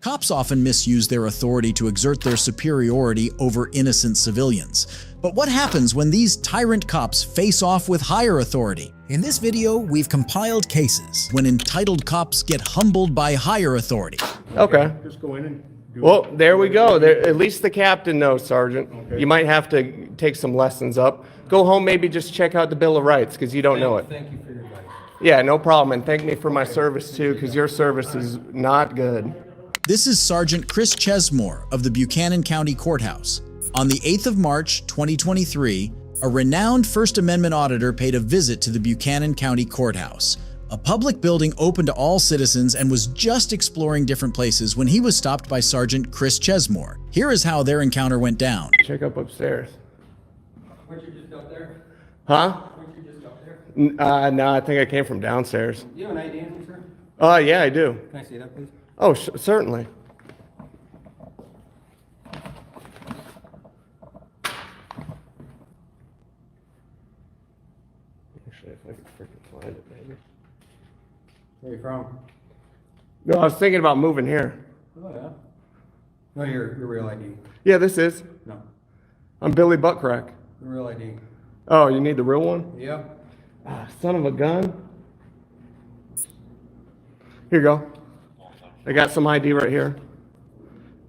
Cops often misuse their authority to exert their superiority over innocent civilians. But what happens when these tyrant cops face off with higher authority? In this video, we've compiled cases when entitled cops get humbled by higher authority. Okay. Just go in and do Well, it. there we go. There, at least the captain knows, Sergeant. Okay. You might have to take some lessons up. Go home, maybe just check out the Bill of Rights, because you don't know it. Thank you for your advice. Yeah, no problem. And thank me for my service, too, because your service is not good. This is Sergeant Chris Chesmore of the Buchanan County Courthouse. On the 8th of March, 2023, a renowned First Amendment auditor paid a visit to the Buchanan County Courthouse, a public building open to all citizens, and was just exploring different places when he was stopped by Sergeant Chris Chesmore. Here is how their encounter went down. Check up upstairs. Weren't you just up there? Huh? Weren't you just up there? No, I think I came from downstairs. Do you have an ID on you, sir? Yeah, I do. Can I see that, please? Oh, certainly. Actually, if I could freaking find it, maybe. Where are you from? No, I was thinking about moving here. Oh, yeah. No, your real ID. Yeah, this is. No, I'm Billy Buttcrack. the real ID. Oh, you need the real one? Yeah. Ah, son of a gun. Here you go. I got some ID right here.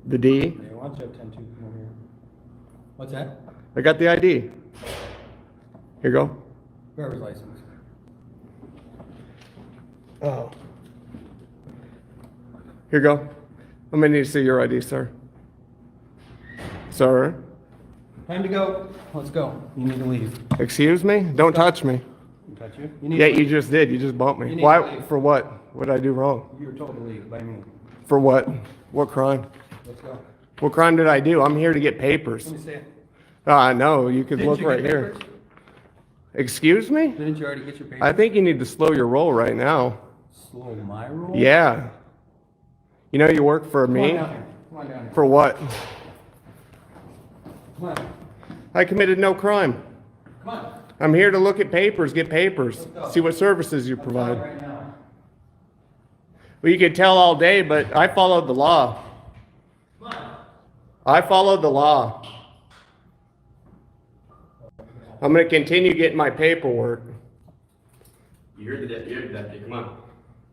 The D. Yeah, why don't you have 10-2 come over here? What's that? I got the ID. Here you go. Driver's license. Oh. Here you go. I'm gonna need to see your ID, sir. Sir? Time to go. Let's go. You need to leave. Excuse me? Don't touch me. Touch you? You need Yeah, to you just did. You just bumped You me. need Why? to leave. For what? What did I do wrong? You were told to leave by me. For what? What crime? Let's go. What crime did I do? I'm here to get papers. Let me see it. No, you could Didn't look you right get here. papers? Excuse me? Didn't you already get your papers? I think you need to slow your roll right now. Slow my roll? Yeah. You know you work for Come on me? down here. Come on down here. For what? Come on. I committed no crime. Come on. I'm here to look at papers, get papers, Let's go. see what services you I'm telling provide. you right now. Well, you could tell all day, but I followed the law. Come on. I followed the law. I'm going to continue getting my paperwork. You're the deputy, come on.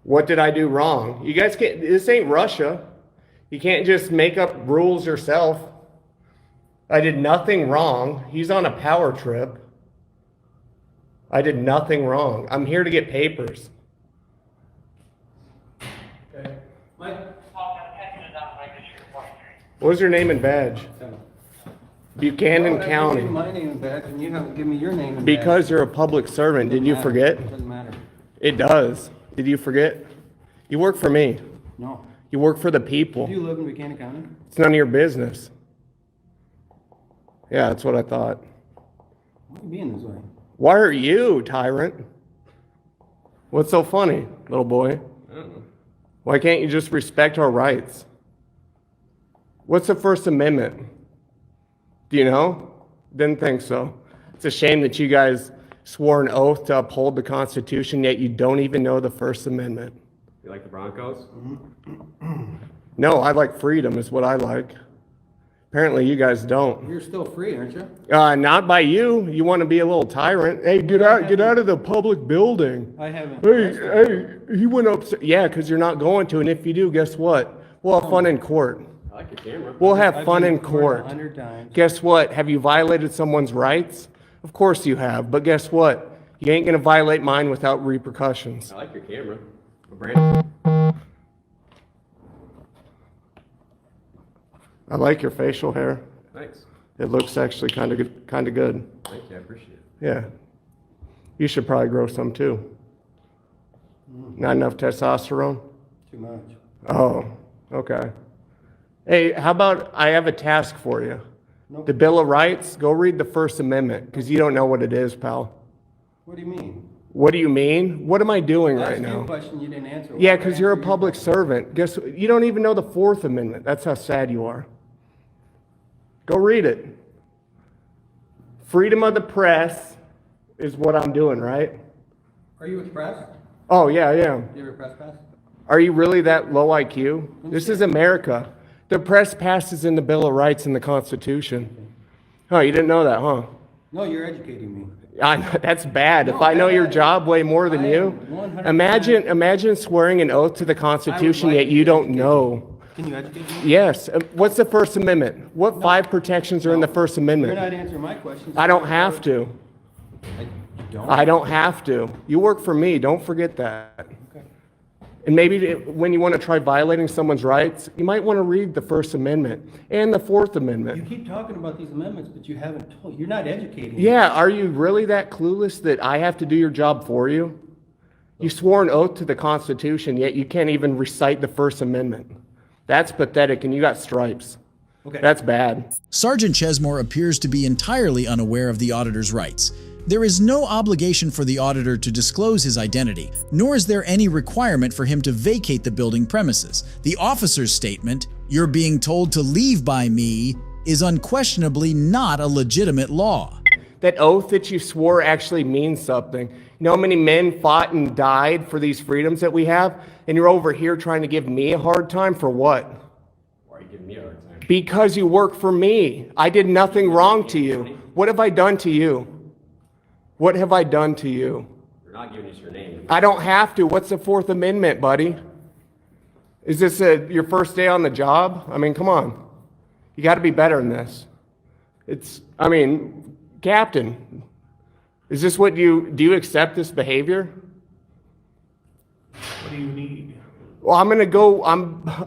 What did I do wrong? You guys can't, this ain't Russia. You can't just make up rules yourself. I did nothing wrong. He's on a power trip. I did nothing wrong. I'm here to get papers. Okay. Mike. What was your name and badge? Buchanan Well, County. I gave you my name and badge, and you haven't given me your name and badge. Because you're a public servant. Did you Doesn't matter. forget? Doesn't matter. It does. Did you forget? You work for me. No. You work for the people. Do you live in Buchanan County? It's none of your business. Yeah, that's what I thought. Why are you being this way? Why are you, tyrant? What's so funny, little boy? I don't know. Why can't you just respect our rights? What's the First Amendment? Do you know? Didn't think so. It's a shame that you guys swore an oath to uphold the Constitution, yet you don't even know the First Amendment. You like the Broncos? No, I like freedom is what I like. Apparently you guys don't. You're still free, aren't you? Not by you. You want to be a little tyrant. Hey, get out of the public building. I haven't. Hey, he went up. Yeah, because you're not going to. And if you do, guess what? We'll have fun in court. I like your camera. We'll have I've fun been in to court. 100 times. Guess what? Have you violated someone's rights? Of course you have. But guess what? You ain't going to violate mine without repercussions. I like your camera. Brandon. I like your facial hair. Thanks. It looks actually kind of good. Thank you, I appreciate it. Yeah. You should probably grow some too. Not enough testosterone? Too much. Oh, okay. Hey, how about I have a task for you? Nope. The Bill of Rights, go read the First Amendment, because you don't know what it is, pal. What do you mean? What do you mean? What am I doing I right asked you a now? question you didn't answer. Yeah, Why because answer you're a your public question? servant. Guess what? You don't even know the Fourth Amendment. That's how sad you are. Go read it. Freedom of the press is what I'm doing, right? Are you with the press? Oh, yeah, I am. Do you have a press pass? Are you really that low IQ? This is America. The press passes in the Bill of Rights and the Constitution. Oh, you didn't know that, huh? No, you're educating me. That's bad. If I know your job way more than you, imagine swearing an oath to the Constitution yet you don't know. Can you educate me? Yes. What's the First Amendment? What 5 protections are in the First You're Amendment? not answering my questions. I don't have to. You don't? I don't have to. You work for me. Don't forget that. Okay. And maybe when you want to try violating someone's rights, you might want to read the First Amendment and the Fourth You Amendment. keep talking about these amendments, but you haven't told. You're not educating me. Yeah, are you really that clueless that I have to do your job for you? You swore an oath to the Constitution, yet you can't even recite the First Amendment. That's pathetic, and you got stripes. Okay. That's bad. Sergeant Chesmore appears to be entirely unaware of the auditor's rights. There is no obligation for the auditor to disclose his identity, nor is there any requirement for him to vacate the building premises. The officer's statement, "You're being told to leave by me," is unquestionably not a legitimate law. That oath that you swore actually means something. You know how many men fought and died for these freedoms that we have? And you're over here trying to give me a hard time for what? Why are you giving me a hard time? Because you work for me. I did nothing wrong to you. What have I done to you? What have I done to you? You're not giving us your name. I don't have to. What's the Fourth Amendment, buddy? Is this your first day on the job? I mean, come on. You got to be better than this. Captain, is this what do you accept this behavior? What do you need? Well,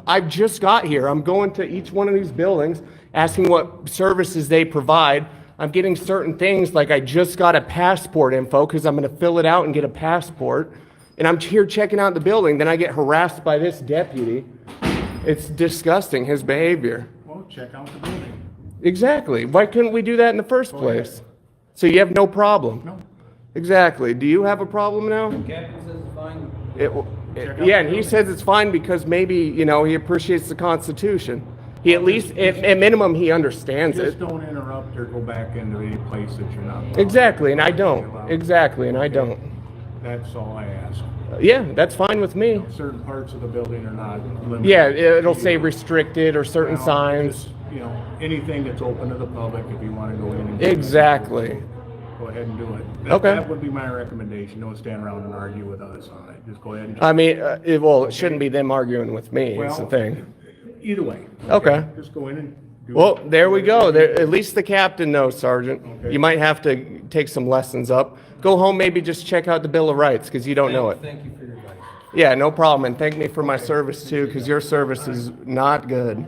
I've just got here. I'm going to each one of these buildings, asking what services they provide. I'm getting certain things, like I just got a passport info because I'm going to fill it out and get a passport. And I'm here checking out the building. Then I get harassed by this deputy. It's disgusting, his behavior. Well, check out the building. Exactly. Why couldn't we do that in the first place? So you have no problem? No. Exactly. Do you have a problem now? Captain says it's fine. Yeah, and he says it's fine because maybe, he appreciates the Constitution. He at least, at minimum, he understands Just it. don't interrupt or go back into a place that you're not. Exactly, and I don't. Exactly, and I don't. That's all I ask. Yeah, that's fine with me. Certain parts of the building are not limited. Yeah, it'll say restricted or certain Well, signs. just, anything that's open to the public, if you want to go in and. Exactly. Go ahead and do it. Okay. That would be my recommendation. Don't stand around and argue with us on it. Just go ahead and. I mean, it shouldn't be them arguing with me, is the thing. Either way. Okay. Just go in and do it. Well, there we go. At least the captain knows, Sergeant. Okay. You might have to take some lessons up. Go home, maybe just check out the Bill of Rights, because you don't know it. Thank you for your advice. Yeah, no problem. And thank me for my service, too, because your service is not good.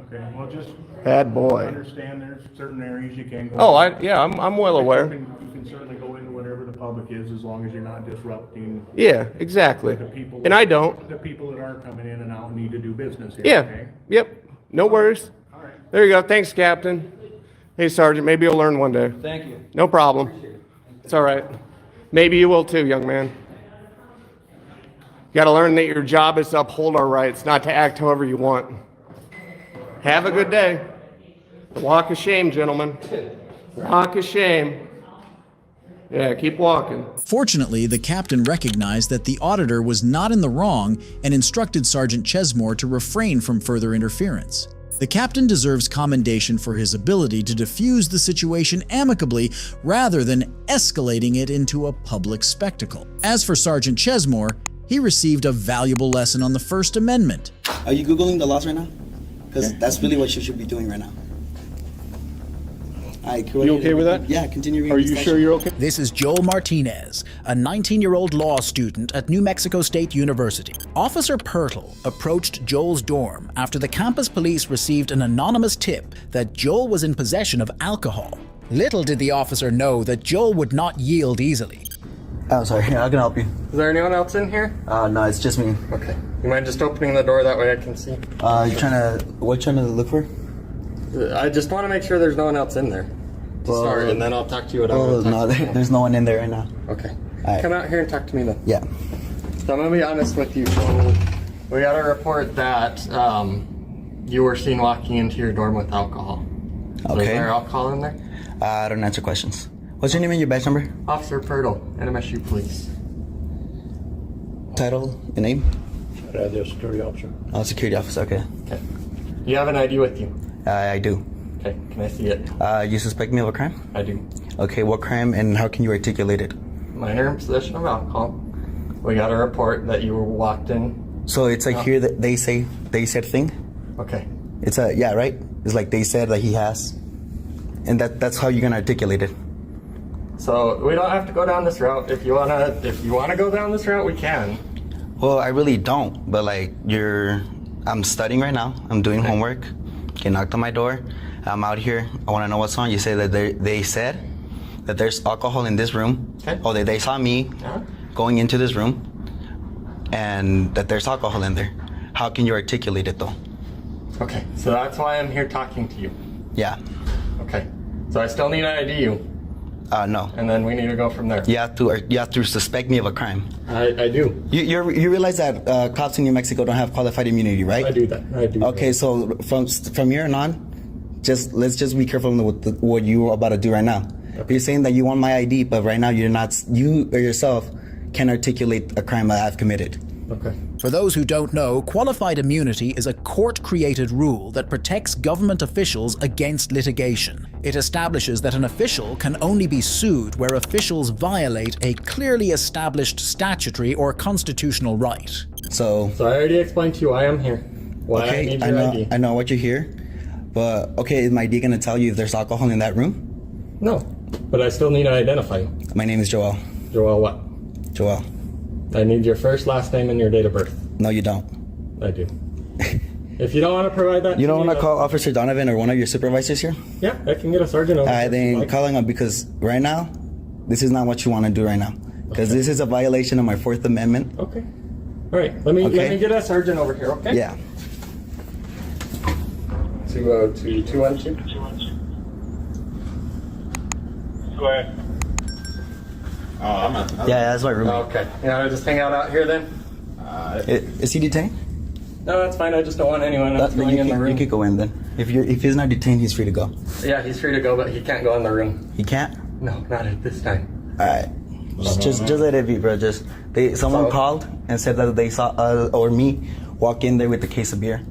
Okay, well, just. Bad boy. Understand there's certain areas you can go. Oh, I'm well aware. You can certainly go into whatever the public is, as long as you're not disrupting Yeah, exactly. the people. And I don't. The people that are coming in and out and need to do business here, Yeah, okay? yep. No worries. All right. There you go. Thanks, Captain. Hey, Sergeant, maybe you'll learn one day. Thank you. No problem. It's all right. Maybe you will too, young man. You got to learn that your job is to uphold our rights, not to act however you want. Have a good day. Walk of shame, gentlemen. Walk of shame. Yeah, keep walking. Fortunately, the captain recognized that the auditor was not in the wrong and instructed Sergeant Chesmore to refrain from further interference. The captain deserves commendation for his ability to diffuse the situation amicably rather than escalating it into a public spectacle. As for Sergeant Chesmore, he received a valuable lesson on the First Amendment. Are you Googling the laws right now? Because that's really what you should be doing right now. All right, You okay with that? Yeah, continue reading. Are the you statute. sure you're okay? This is Joel Martinez, a 19-year-old law student at New Mexico State University. Officer Pirtle approached Joel's dorm after the campus police received an anonymous tip that Joel was in possession of alcohol. Little did the officer know that Joel would not yield easily. Oh, sorry. I can help you. Is there anyone else in here? No, it's just me. Okay. You mind just opening the door, that way I can see? What you trying to look for? I just want to make sure there's no one else in there. To start, and then I'll talk to you about Oh, no, there's no one in there right now. Okay. Alright. Come out here and talk to me then. Yeah. So I'm going to be honest with you. So we got a report that you were seen walking into your dorm with alcohol. So Okay. is there alcohol in there? I don't answer questions. What's your name and your badge number? Officer Pirtle, NMSU Police. Title, your name? Could I have the security officer? Oh, security officer, okay. Okay. You have an ID with you? I do. Okay, can I see it? You suspect me of a crime? I do. Okay, what crime and how can you articulate it? Minor in possession of alcohol. We got a report that you were walked in. So it's like here that they said thing? Okay. It's a, yeah, right? It's like they said that he has. And that's how you're gonna articulate it. So we don't have to go down this route. If you wanna go down this route, we can. Well, I really don't, but like I'm studying right now. I'm doing homework. Get knocked on my door. I'm out here. I want to know what's on. You say that they said that there's alcohol in this room. Okay. Oh, they saw me going into this room, and that there's alcohol in there. How can you articulate it though? Okay, so that's why I'm here talking to you. Yeah. Okay, so I still need to ID you, No. and then we need to go from there. You have to suspect me of a crime. I do. You realize that cops in New Mexico don't have qualified immunity, right? I do that. I do. Okay, so from here on, let's just be careful with what you're about to do right now. Okay. You're saying that you want my ID, but right now you or yourself can articulate a crime that I've committed. Okay. For those who don't know, qualified immunity is a court-created rule that protects government officials against litigation. It establishes that an official can only be sued where officials violate a clearly established statutory or constitutional right. So I already explained to you why I'm here. Why I need your ID. I know what you're here, but okay, is my ID gonna tell you if there's alcohol in that room? No, but I still need to identify you. My name is Joel. Joel what? Joel. I need your first, last name, and your date of birth. No, you don't. I do. If you don't want to provide that, You don't want to call Officer Donovan or one of your supervisors here? Yeah, I can get a sergeant over. Then calling him because right now, this is not what you want to do right now. Because this is a violation of my Fourth Amendment. Okay. All right. Let me get a sergeant over here. Okay. Yeah. 202-212. Go ahead. Oh, I'm not. Yeah, that's my room. Okay. You want to just hang out here then? Is he detained? No, that's fine. I just don't want anyone else going in the room. You could go in then. If he's not detained, he's free to go. Yeah, he's free to go, but he can't go in the room. He can't? No, not at this time. All right. Just let it be, bro. Someone called and said that they saw us or me walk in there with a case of beer,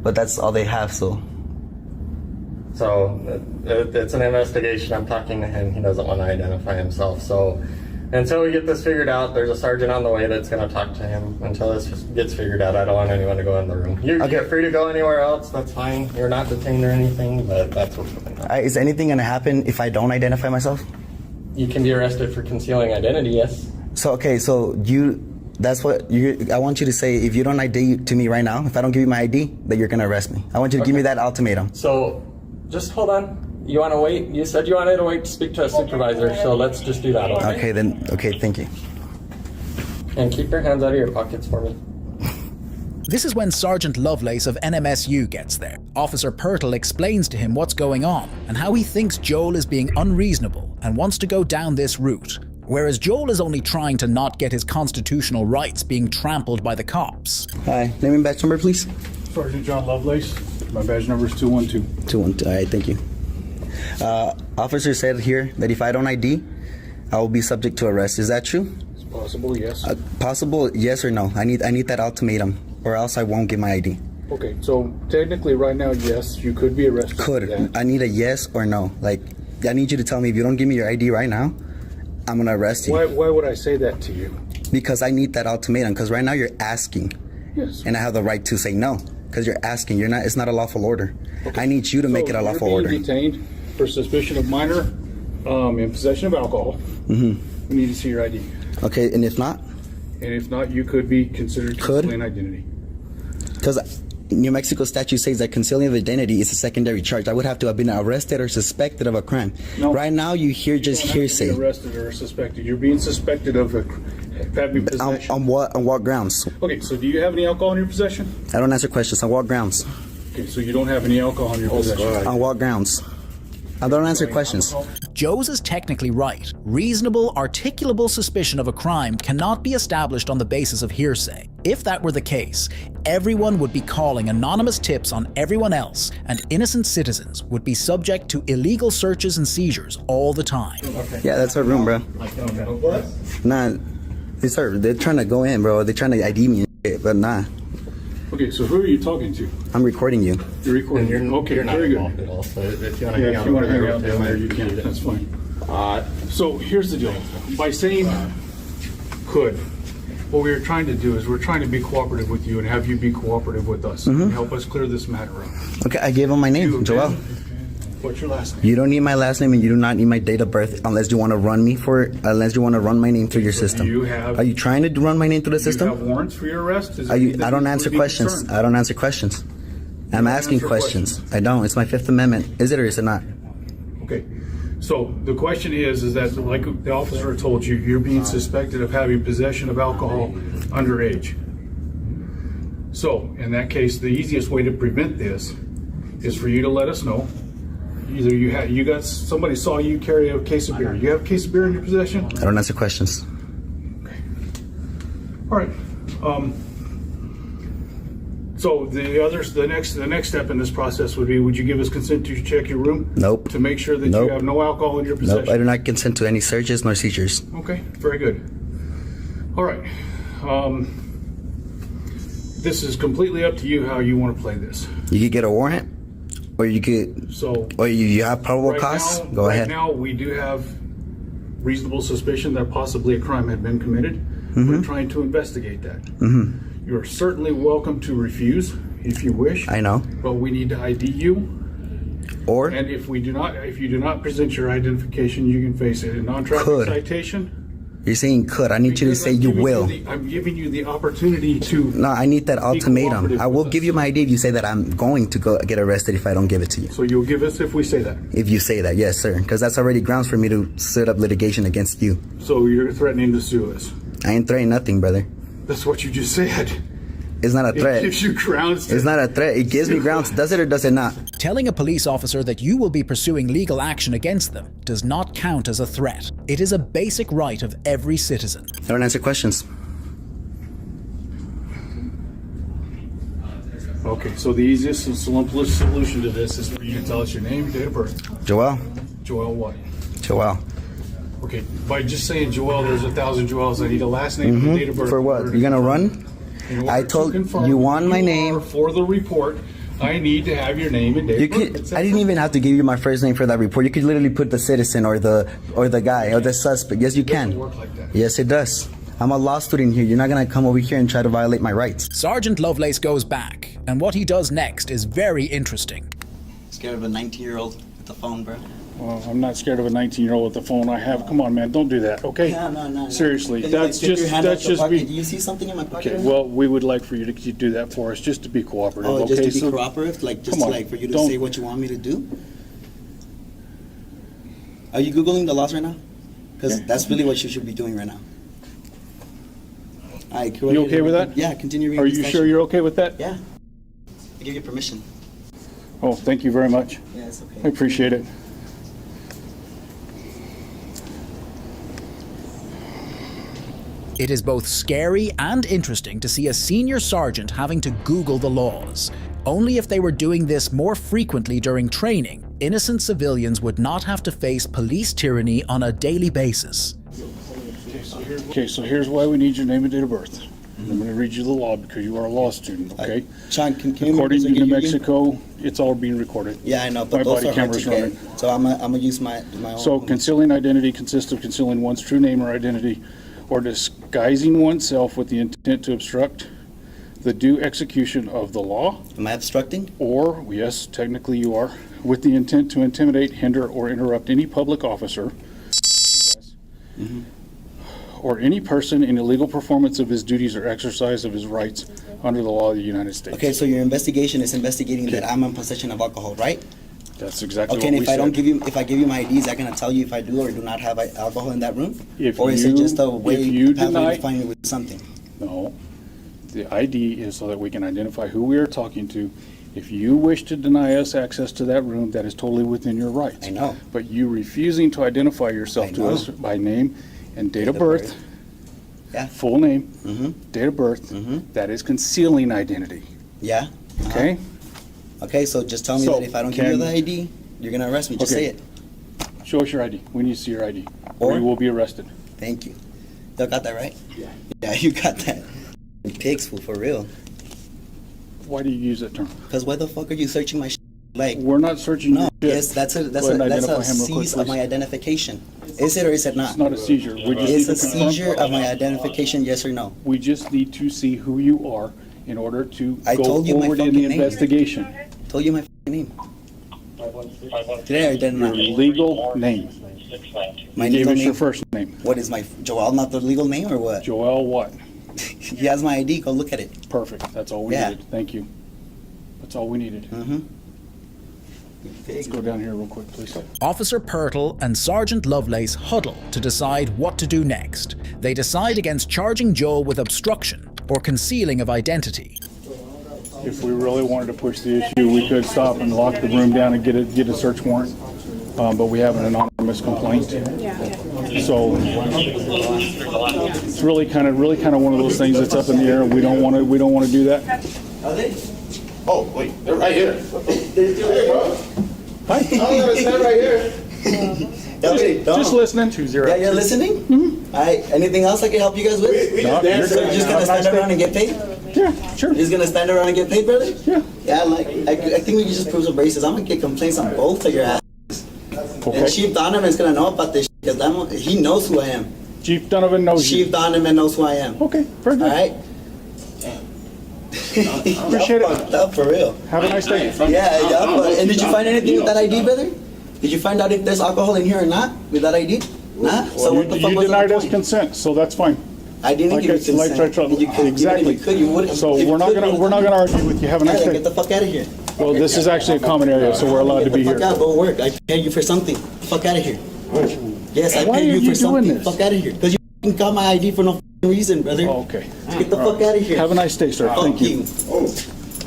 but that's all they have. So it's an investigation. I'm talking to him. He doesn't want to identify himself. So until we get this figured out, there's a sergeant on the way that's going to talk to him. Until this gets figured out, I don't want anyone to go in the room. You're free to go anywhere else. That's fine. You're not detained or anything, but that's what's going on. is anything going to happen if I don't identify myself? You can be arrested for concealing identity, yes. So that's what I want you to say. If you don't ID to me right now, if I don't give you my ID, that you're going to arrest me. I want you to give me that ultimatum. So just hold on. You want to wait? You said you wanted to wait to speak to a supervisor, so let's just do that. Okay, thank you. And keep your hands out of your pockets for me. This is when Sergeant Lovelace of NMSU gets there. Officer Pirtle explains to him what's going on and how he thinks Joel is being unreasonable and wants to go down this route, whereas Joel is only trying to not get his constitutional rights being trampled by the cops. Hi, name and badge number, please. Sergeant John Lovelace. My badge number is 212. 212. All right, thank you. Officer said here that if I don't ID, I will be subject to arrest. Is that true? It's possible, yes. Possible, yes or no? I need that ultimatum, or else I won't get my ID. Okay, so technically right now, yes, you could be arrested. I need a yes or no. Like, I need you to tell me if you don't give me your ID right now, I'm gonna arrest you. Why would I say that to you? Because I need that ultimatum. Because right now you're asking, Yes. and I have the right to say no. Because you're asking. You're not. It's not a lawful order. Okay. I need you to make it a lawful order. You're being detained for suspicion of minor in possession of alcohol. Mm-hmm. We need to see your ID. Okay, and if not? And if not, you could be considered concealing identity. Because New Mexico statute says that concealing of identity is a secondary charge. I would have to have been arrested or suspected of a crime. No, right now, you hear just hearsay. You're arrested or suspected. You're being suspected of having possession. On what grounds? Okay, so do you have any alcohol in your possession? I don't answer questions. On what grounds? Okay, so you don't have any alcohol in your possession. On what grounds? I don't answer questions. Joes is technically right. Reasonable, articulable suspicion of a crime cannot be established on the basis of hearsay. If that were the case, everyone would be calling anonymous tips on everyone else, and innocent citizens would be subject to illegal searches and seizures all the time. Okay. Yeah, that's our room, bro. Nah, they're trying to go in, bro. They're trying to ID me. but nah. Okay, so who are you talking to? I'm recording you. You're recording. Okay, You're not very good. involved at all. So if you want to Yeah, hang if out you want to over hang out with down him, there, you can. That's fine. So here's the deal. By saying could, what we are trying to do is we're trying to be cooperative with you and have you be cooperative with us and help us clear this matter up. Okay, I gave him my name, Joel. What's your last name? You don't need my last name and you do not need my date of birth unless you want to run me for it, unless you want to run my name through your system. Are you trying to run my name through the Do you have system? warrants for your arrest? Is Are you, anything I don't we answer would be questions. concerned? I don't answer questions. I'm don't asking answer questions. questions. I don't. It's my Fifth Amendment. Is it or is it not? Okay. So the question is that like the officer told you, you're being suspected of having possession of alcohol underage. So in that case, the easiest way to prevent this is for you to let us know. Either you got somebody saw you carry a case of beer. You have a case of beer in your possession? I don't answer questions. Okay. All right. So the next step in this process would be, would you give us consent to check your room? Nope. To make sure that Nope. you have no alcohol in your possession? Nope, I do not consent to any searches nor seizures. Okay, very good. All right. This is completely up to you how you want to play this. You could get a warrant, or you could, So or you have probable right cause. now, Go ahead. Right now, we do have reasonable suspicion that possibly a crime had been committed. Mm-hmm. We're trying to investigate that. You're certainly welcome to refuse if you wish. I know. But we need to ID you. Or And if you do not present your identification, you can face a non-traffic Could. citation. you're saying could. I need you to Because say I'm you giving will. I'm giving you the opportunity to. No, I need that ultimatum. cooperative I will with give us. you my ID if you say that I'm going to go get arrested if I don't give it to you. So you'll give us if we say that. If you say that, yes, sir. Because that's already grounds for me to set up litigation against you. So you're threatening to sue us. I ain't threatening nothing, brother. That's what you just said. It's not a It threat. gives you grounds to. It's not a threat. It gives me grounds. Does it or does it not? Telling a police officer that you will be pursuing legal action against them does not count as a threat. It is a basic right of every citizen. I don't answer questions. Okay, so the easiest and simplest solution to this is for you to tell us your name, date of birth. Joel. Joel what? Joel. Okay, by just saying Joel, there's 1,000 Joels. I need a last name and a date of birth. For what? You're gonna run? In order I to told confirm you want who my you name. are for the report. I need to have your name and date You of birth. could. It's I didn't even have to give you my first name for that report. You could literally put the citizen or the guy or the suspect. Yes, you doesn't can. work like that. Yes, it does. I'm a law student here. You're not gonna come over here and try to violate my rights. Sergeant Lovelace goes back, and what he does next is very interesting. Scared of a 19-year-old with the phone, bro? Well, I'm not scared of a 19-year-old with the phone I have. Come on, man, don't do that, okay? No. Seriously, that's just Do you see something in my pocket? Okay, well, we would like for you to do that for us, just to be cooperative, Oh, okay? just to be So- cooperative, like just Come on, like for you to don't- say what you want me to do. Are you googling the laws right now? Because that's really what you should be doing right now. All right, You okay with that? Yeah, continue reading. Are the you statute. sure you're okay with that? Yeah. I give you permission. Oh, thank you very much. Yeah, it's okay. I appreciate it. It is both scary and interesting to see a senior sergeant having to Google the laws. Only if they were doing this more frequently during training, innocent civilians would not have to face police tyranny on a daily basis. Okay, so here's why we need your name and date of birth. I'm going to read you the law because you are a law student, okay? Sean, can you According to get New you again? Mexico, it's all being recorded. Yeah, I know, but My those body are hard to camera's get. running. So I'm gonna use my own. So concealing identity consists of concealing one's true name or identity or disguising oneself with the intent to obstruct the due execution of the law, Am I obstructing? or, yes, technically you are, with the intent to intimidate, hinder, or interrupt any public officer or any person in illegal performance of his duties or exercise of his rights under the law of the United States. Okay, so your investigation is investigating that I'm in possession of alcohol, right? That's exactly Okay, what and we if I said. don't give you, if I give you my ID, is that gonna tell you if I do or do not have alcohol in that room? If Or is you- it just a way if you pathway deny- to find me with something? No. The ID is so that we can identify who we are talking to. If you wish to deny us access to that room, that is totally within your rights. I know. But you refusing to identify yourself I to know. us by name and date of of birth, birth. Yeah. full name, Mm-hmm. date of birth, Mhm. that is concealing identity, Yeah? okay? Okay, so just tell me So, that if I don't give you can- the ID, you're gonna arrest me. Just Okay. say it. Show us your ID. We need to see your ID. Or Or- you will be arrested. Thank you. Y'all got that right? Yeah, you got that. pigs, fool, for real. Why do you use that term? Because why the fuck are you searching my shit? Like, We're not searching no, your shit. yes, that's Go ahead and a identify him real quick, seize of please. my identification. Is it or is it not? It's not a seizure. We just It's need a to confirm. seizure of my identification, yes or no? We just need to see who you are in order to I go told you my forward in the fucking name. investigation. Told you my fucking name. Did I or did I Your not? legal name. My Gave legal us your name. first name. What is my Joel? Not the legal name or what? Joel what? He has my ID. Go look at it. Perfect. That's all we Yeah. needed. Thank you. That's all we needed. Mm-hmm. Let's go down here real quick, please. Officer Pirtle and Sergeant Lovelace huddle to decide what to do next. They decide against charging Joel with obstruction or concealing of identity. If we really wanted to push the issue, we could stop and lock the room down and get a search warrant. But we have an anonymous complaint. So it's really kind of one of those things that's up in the air. We don't want to do that. Oh, wait, they're right here. Hi. I'm gonna stand right here. Okay, Just listening. 2-0. Yeah, you're listening? Mm-hmm. All right. Anything else I can help you guys with? We No, just danced. So you're just gonna stand around and get paid? Yeah, sure. You're just gonna stand around and get paid, brother? Yeah. Yeah, like I think we can just prove some braces. I'm gonna get complaints on both of your ass. And Okay. Chief Donovan's gonna know about this because he knows who I am. Chief Donovan knows Chief you. Donovan knows who I am. Okay, very All good. right. Appreciate it. Fucked up for real. Have a nice day. Yeah. And did you find anything with that ID, brother? Did you find out if there's alcohol in here or not with that ID? Nah. So what the fuck You was denied the us point? consent, so that's fine. I didn't Like give you I said, like I consent. tried- You could- exactly. If you could, you would. So we're not gonna argue with you. Have a nice Get day. the fuck out of here. Well, this is actually a common area, so we're allowed to be Get the here. fuck out. Go work. I paid you for something. Fuck out of here. Yes, I Why paid are you you for doing something. this? Fuck out of here. Because you got my ID for no fucking reason, brother. Oh, okay. Get the fuck out of here. Have a nice day, sir. Fuck Thank you.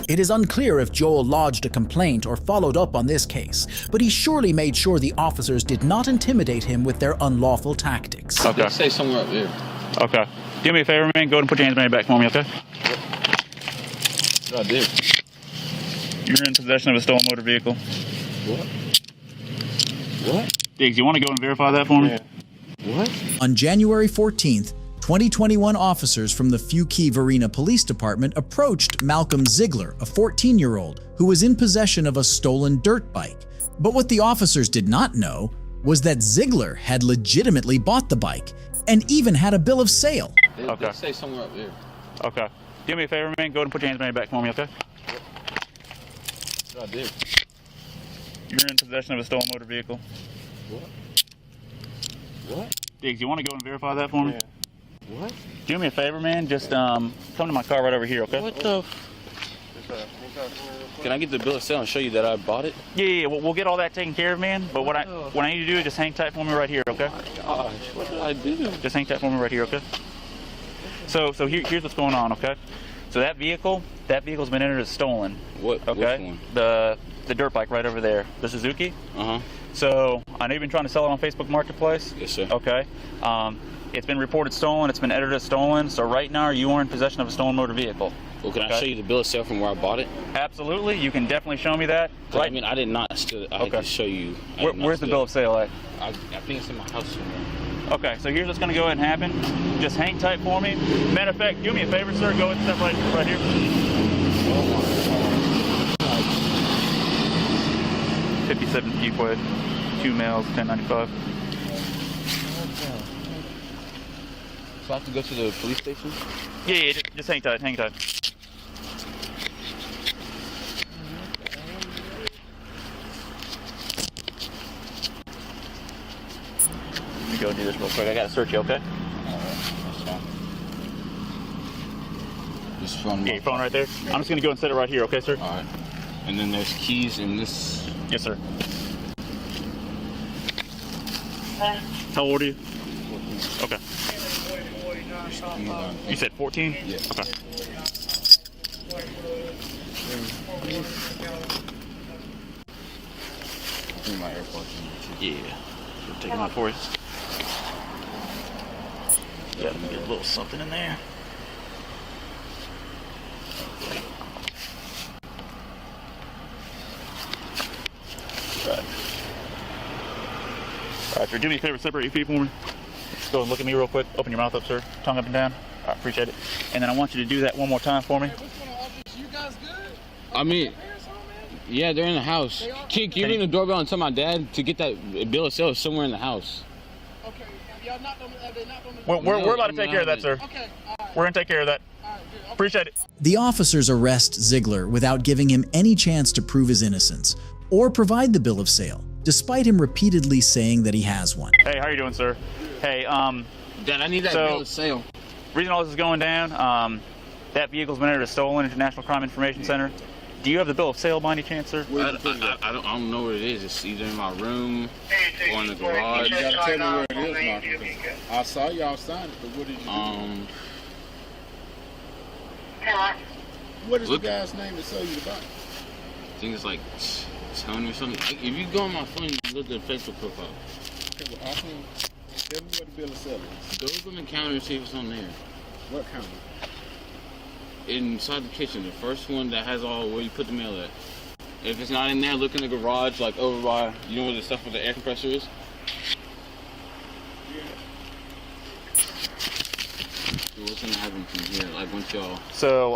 It is unclear if Joel lodged a complaint or followed up on this case, but he surely made sure the officers did not intimidate him with their unlawful tactics. Okay. Say somewhere up there. Okay. Do me a favor, man. Go ahead and put your hands behind your back for me, okay? What I did? You're in possession of a stolen motor vehicle. What? Diggs, you want to go and verify that for me? What? On January 14th, 2021 officers from the Fuquay-Varina Police Department approached Malcolm Ziegler, a 14-year-old, who was in possession of a stolen dirt bike. But what the officers did not know was that Ziegler had legitimately bought the bike and even had a bill of sale. Okay. Say somewhere up there. Okay. Do me a favor, man. Go ahead and put your hands behind your back for me, okay? What I did? You're in possession of a stolen motor vehicle. What? Diggs, you want to go and verify that for me? What? Do me a favor, man. Just come to my car right over here, okay? What the? Can I get the bill of sale and show you that I bought it? Yeah. We'll get all that taken care of, man. But what I need to do is just hang tight for me right here, okay? Gosh, what did I do? Just hang tight for me right here, okay? So here's what's going on, okay? So that vehicle's been entered as stolen. What? Okay. Which one? The dirt bike right over there, the Suzuki. Uh-huh. So I know you've been trying to sell it on Facebook Marketplace. Yes, sir. Okay. It's been reported stolen. It's been entered as stolen. So right now you are in possession of a stolen motor vehicle. Well, can I show you the bill of sale from where I bought it? Absolutely. You can definitely show me that. Right. I mean, I did not steal it. I Okay. can show you. Where's the bill of sale at? I think it's in my house somewhere. Okay, so here's what's going to go ahead and happen. Just hang tight for me. Matter of fact, do me a favor, sir. Go ahead and step right here. 57 Fuquay, 2 males, 1095. So I have to go to the police station? Yeah, just hang tight, hang tight. Let me go and do this real quick. I gotta search you, okay? That's fine. This phone. Yeah, your phone right there. I'm just gonna go and set it right here, okay, sir? All right. And then there's keys in this. Yes, sir. How old are you? 14. Okay. You said 14? Yeah. Okay. In my AirPods. Yeah. Should take them out for you. Yeah, let me get a little something in there. Right. Alright, sir, do me a favor, separate your feet for me. Go and look at me real quick. Open your mouth up, sir. Tongue up and down. I appreciate it. And then I want you to do that one more time for me. I mean, yeah, they're in the house. Kid, can you ring the doorbell and tell my dad to get that bill of sale somewhere in the house? Okay. Have y'all knocked on the We're about to take care of that, sir. Okay. All right. We're going to take care of that. All right, good. Okay. Appreciate it. The officers arrest Ziegler without giving him any chance to prove his innocence or provide the bill of sale, despite him repeatedly saying that he has one. Hey, how you doing, sir? Hey, Dad, I need that bill of sale. Reason all this is going down, that vehicle's been entered as stolen at the National Crime Information Center. Do you have the bill of sale by any chance, sir? I don't know where it is. It's either in my room or in the garage. You gotta tell me where it is, Marcus. I saw y'all sign it, but what did you do? What is the guy's name that sold you the bike? I think it's like Tony or something. If you go on my phone, you look at the Facebook profile. Okay, well, tell me what the bill of sale is. Go to the counter and see if it's on there. What counter? Inside the kitchen, the first one that has all where you put the mail at. If it's not in there, look in the garage, like over by, you know where the stuff with the air compressor is? So what's gonna happen from here? Like once y'all. So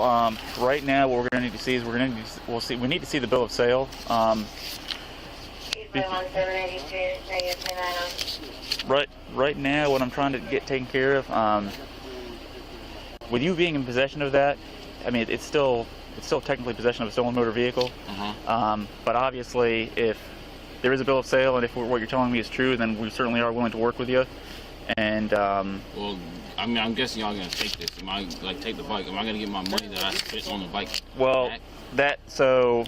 right now, what we're gonna need to see is we need to see the bill of sale. Right now, what I'm trying to get taken care of, with you being in possession of that, I mean, it's still technically possession of a stolen motor vehicle. But obviously, if there is a bill of sale and if what you're telling me is true, then we certainly are willing to work with you. And well, I mean, I'm guessing y'all gonna take this. Am I like take the bike? Am I gonna get my money that I spent on the bike? Well, so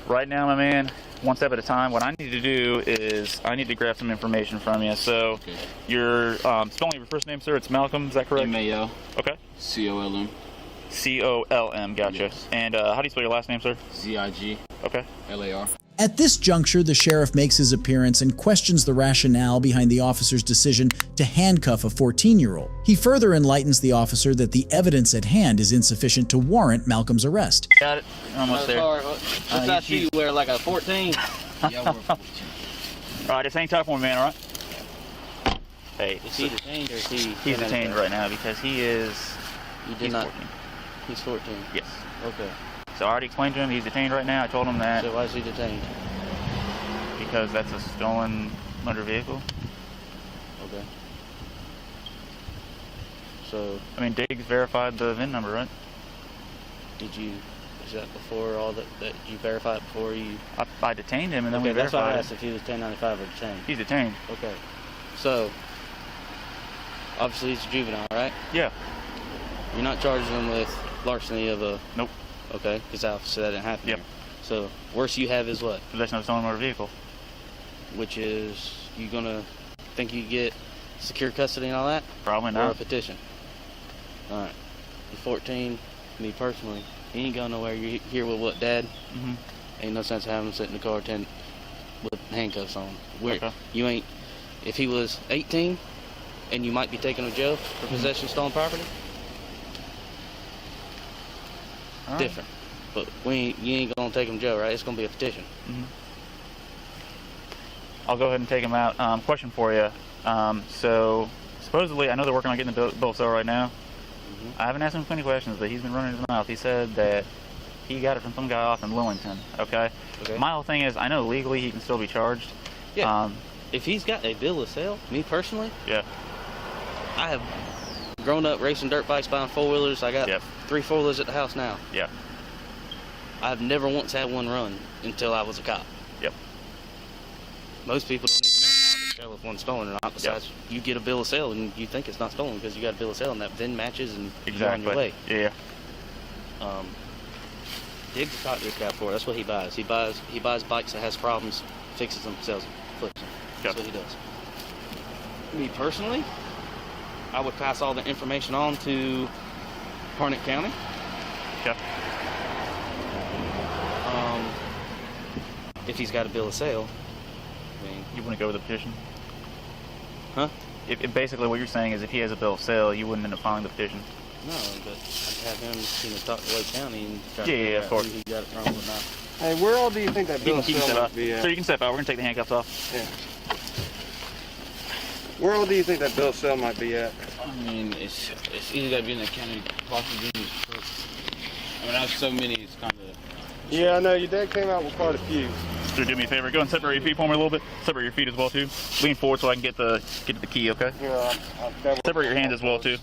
right now, my man, one step at a time. What I need to do is I need to grab some information from you. So, your spelling of your first name, sir, it's Malcolm. Is that correct? M-A-L. Okay. C-O-L-M. C-O-L-M. Gotcha. Yes. And how do you spell your last name, sir? Z-I-G. Okay. L-A-R. At this juncture, the sheriff makes his appearance and questions the rationale behind the officer's decision to handcuff a 14-year-old. He further enlightens the officer that the evidence at hand is insufficient to warrant Malcolm's arrest. Got it. Almost there. What size shoe you wear, like a 14? Yeah, we're 14. All right, just hang tight for me, man, all right? Hey, is he detained or is he? He's detained right now because he is. He's 14. He's 14. Yes. Okay. So I already explained to him he's detained right now. I told him that. So why is he detained? Because that's a stolen motor vehicle. Okay. So. I mean, Diggs verified the VIN number, right? Did you? Is that before all that you verified before you? I detained him and then we verified. That's why I asked if he was 1095 or detained. He's detained. Okay. So. Obviously he's a juvenile, right? Yeah. You're not charging him with larceny of a. Nope. Okay, because obviously that didn't happen. Yep. Here. So worst you have is what? Possession of a stolen motor vehicle. Which is you gonna think you get secure custody and all that? Probably not. Or a petition. All right. You're 14. Me personally, you ain't going nowhere. You're here with what, Dad? Mm-hmm. Ain't no sense having him sit in the car with handcuffs on. Okay. You ain't. If he was 18, and you might be taken to jail for possession of stolen property. All right. Different. But you ain't gonna take him to jail, right? It's gonna be a petition. Mm-hmm. I'll go ahead and take him out. Question for you. So supposedly, I know they're working on getting the bill of sale right now. Mm-hmm. I haven't asked him any questions, but he's been running his mouth. He said that he got it from some guy off in Lillington. Okay. My whole thing is, I know legally he can still be charged. Yeah. If he's got a bill of sale, me personally. Yeah. I have grown up racing dirt bikes, buying four-wheelers. I got 3 4-wheelers at the house now. Yeah. I've never once had one run until I was a cop. Yep. Most people don't even know how to tell if one's stolen or not. Besides, you get a bill of sale and you think it's not stolen because you got a bill of sale and that VIN matches and you're on your way. Yeah. Diggs caught this guy for it. That's what he buys. He buys bikes that has problems, fixes them, sells them, flips them. That's what he does. Me personally, I would pass all the information on to Harnett County. Yeah. If he's got a bill of sale, I mean, you wouldn't go with a petition? Huh? If basically what you're saying is if he has a bill of sale, you wouldn't end up filing the petition? No, but I'd have him, talk to Lake County and try to figure out who he got it from or not. Hey, where all do you think that bill of sale might be at? So you can step out. We're going to take the handcuffs off. Yeah. Where all do you think that bill of sale might be at? I mean, it's easy to be in the county prosecutor's court. I mean, I have so many, it's kind of... Yeah, I know. Your dad came out with quite a few. So do me a favor, go and separate your feet for me a little bit. Separate your feet as well too. Lean forward so I can get to the key, okay? Yeah. Separate your hands as well too. You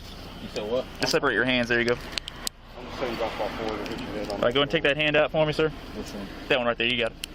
said what? Just separate your hands. There you go. I'm just saying drop off forward and hit your head on. All right, go and take that hand out for me, sir. Which one? That one right there. You got it.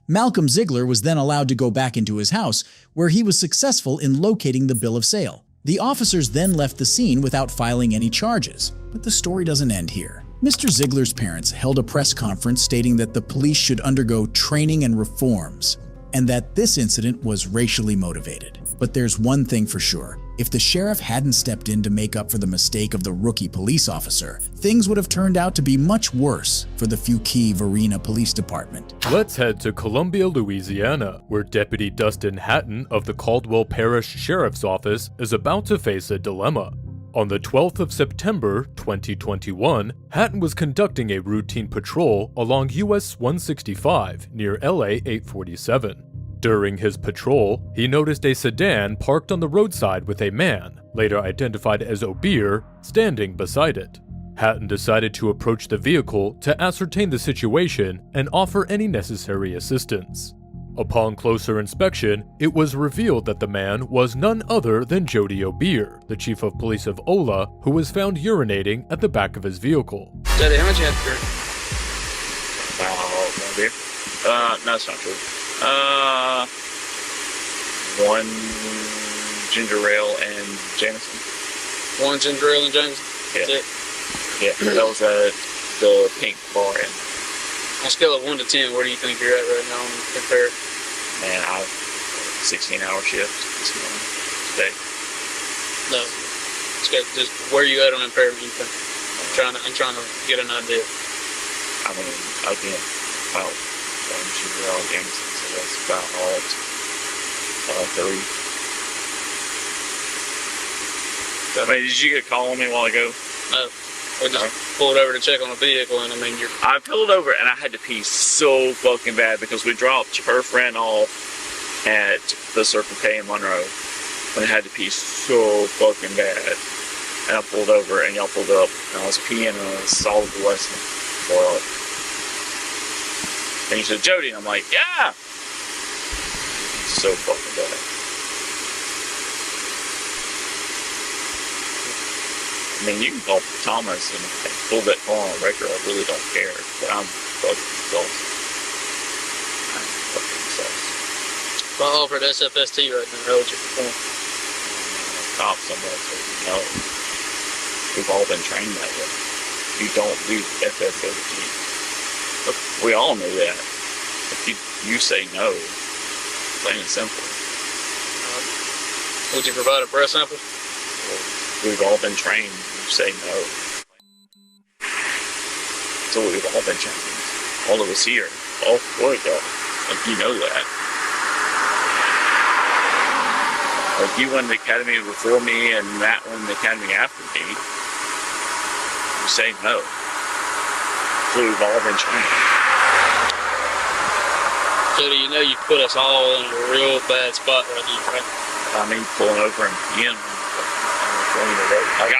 Malcolm Ziegler was then allowed to go back into his house, where he was successful in locating the bill of sale. The officers then left the scene without filing any charges. But the story doesn't end here. Mr. Ziegler's parents held a press conference stating that the police should undergo training and reforms, and that this incident was racially motivated. But there's one thing for sure. If the sheriff hadn't stepped in to make up for the mistake of the rookie police officer, things would have turned out to be much worse for the Fuquay-Varina Police Department. Let's head to Columbia, Louisiana, where Deputy Dustin Hatton of the Caldwell Parish Sheriff's Office is about to face a dilemma. On the 12th of September, 2021, Hatton was conducting a routine patrol along US 165 near LA 847. During his patrol, he noticed a sedan parked on the roadside with a man, later identified as Obeer, standing beside it. Hatton decided to approach the vehicle to ascertain the situation and offer any necessary assistance. Upon closer inspection, it was revealed that the man was none other than Jody Obeer, the chief of police of Ola, who was found urinating at the back of his vehicle. Jody, how much you have to drink? One beer. No, it's not true. One ginger ale and Jameson. One ginger ale and Jameson? Yeah. That's it? Yeah, that was at the Pink Bar Inn. On a scale of 1 to 10, where do you think you're at right now on compare? Man, I 16-hour shift this morning, today. No. Just where you at on impairment, you think? I'm trying to get an idea. I mean, again, about one ginger ale and Jameson, so that's about all. 3. I mean, did you get a call on me a while ago? No. We just pulled over to check on the vehicle, and I mean, I pulled over and I had to pee so fucking bad because we dropped her friend off at the Circle K in Monroe and I had to pee so fucking bad. And I pulled over and y'all pulled up and I was peeing and I saw the lesson. And you said, Jody, and I'm like, yeah! So fucking bad. I mean, you can call Thomas and pull that car on a record. I really don't care. But I'm fucking exhausted. I'm fucking exhausted. if I offered SFST right now, how would you perform? Cop somewhere so you know. We've all been trained that way. You don't do FFST. Look, we all know that. If you say no, plain and simple. Would you provide a breath sample? We've all been trained. You say no. So we've all been trained. All of us here. All 4 of y'all. Like, you know that. Like, you won the academy before me and Matt won the academy after me. You say no. So we've all been trained. Jody, you know you put us all in a real bad spot right now, right? I mean, pulling over and peeing. Like,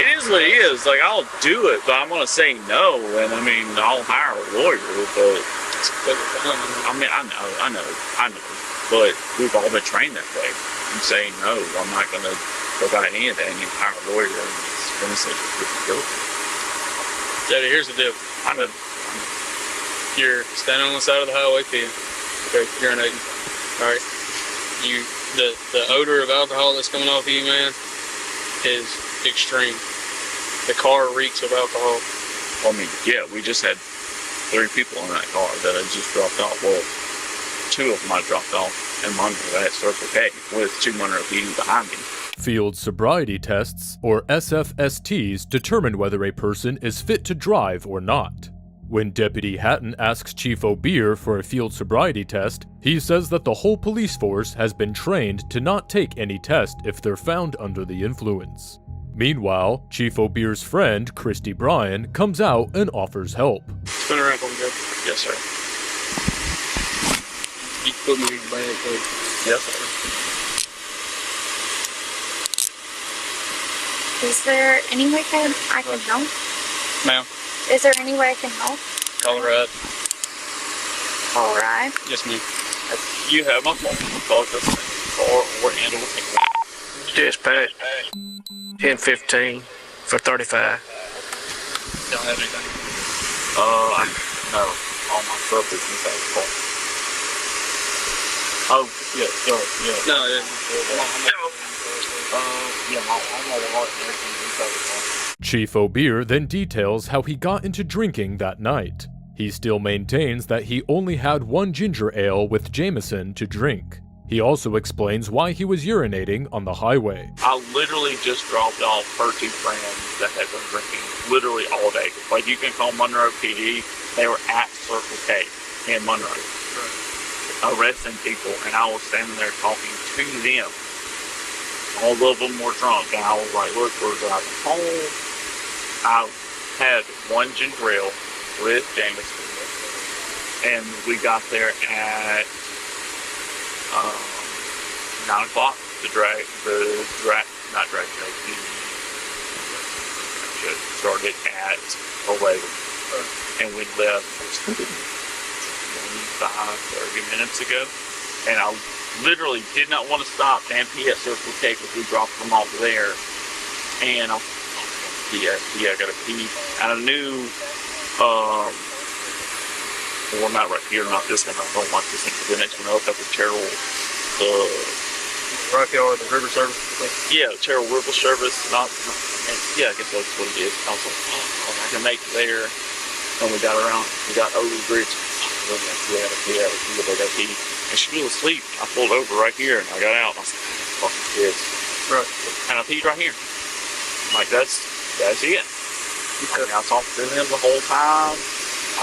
it is what it is. Like, I'll do it, but I'm gonna say no, and I mean, I'll hire a lawyer, but I mean, I know, but we've all been trained that way. You say no, I'm not gonna provide anything, and hire a lawyer, and it's gonna say you're guilty. Jody, here's the deal. I know. You're standing on the side of the highway peeing. Okay, urinating. All right. The odor of alcohol that's coming off of you, man, is extreme. The car reeks of alcohol. I mean, yeah, we just had 3 people in that car that I just dropped off. Well, 2 of them I dropped off in Monroe at Circle K with 2 Monroe being behind me. Field sobriety tests, or SFSTs, determine whether a person is fit to drive or not. When Deputy Hatton asks Chief Obeer for a field sobriety test, he says that the whole police force has been trained to not take any test if they're found under the influence. Meanwhile, Chief Obeer's friend, Christy Bryan, comes out and offers help. Spin around for me, Joe. Yes, sir. You can put me in your bag, please. Yes, sir. Is there any way I can help? Ma'am, Is there any way I can help? call her up. All right. Yes, ma'am. You have my phone. Call this or handle it. Dispatch. 1015 for 35. Don't have anything. No. All my stuff is inside the car. Oh, yeah, sorry, yeah. No, yeah. Yeah, I'm all the heart and everything inside the car. Chief O'Beer then details how he got into drinking that night. He still maintains that he only had one ginger ale with Jameson to drink. He also explains why he was urinating on the highway. I literally just dropped off her 2 friends that had been drinking literally all day. Like, you can call Monroe PD. They were at Circle K in Monroe, arresting people, and I was standing there talking to them. All of them were drunk, and I was like, look, we're driving home. I had one ginger ale with Jameson, and we got there at 9 o'clock. Started at 11, and we left 25, 30 minutes ago, and I literally did not want to stop MP at Circle K because we dropped them off there, and I gotta pee, and I knew, well, not right here, not this one, I don't want this one, the next one up, that was Terrell, Rocky or the river service? yeah, Terrell River Service, yeah, I guess that's what it is. I was like, oh, I can make it there, and we got over the bridge, we had a pee, and she was asleep. I pulled over right here, and I got out, and I was like, fucking kids. Right. And I peed right here. I'm like, that's it. I mean, I talked to them the whole time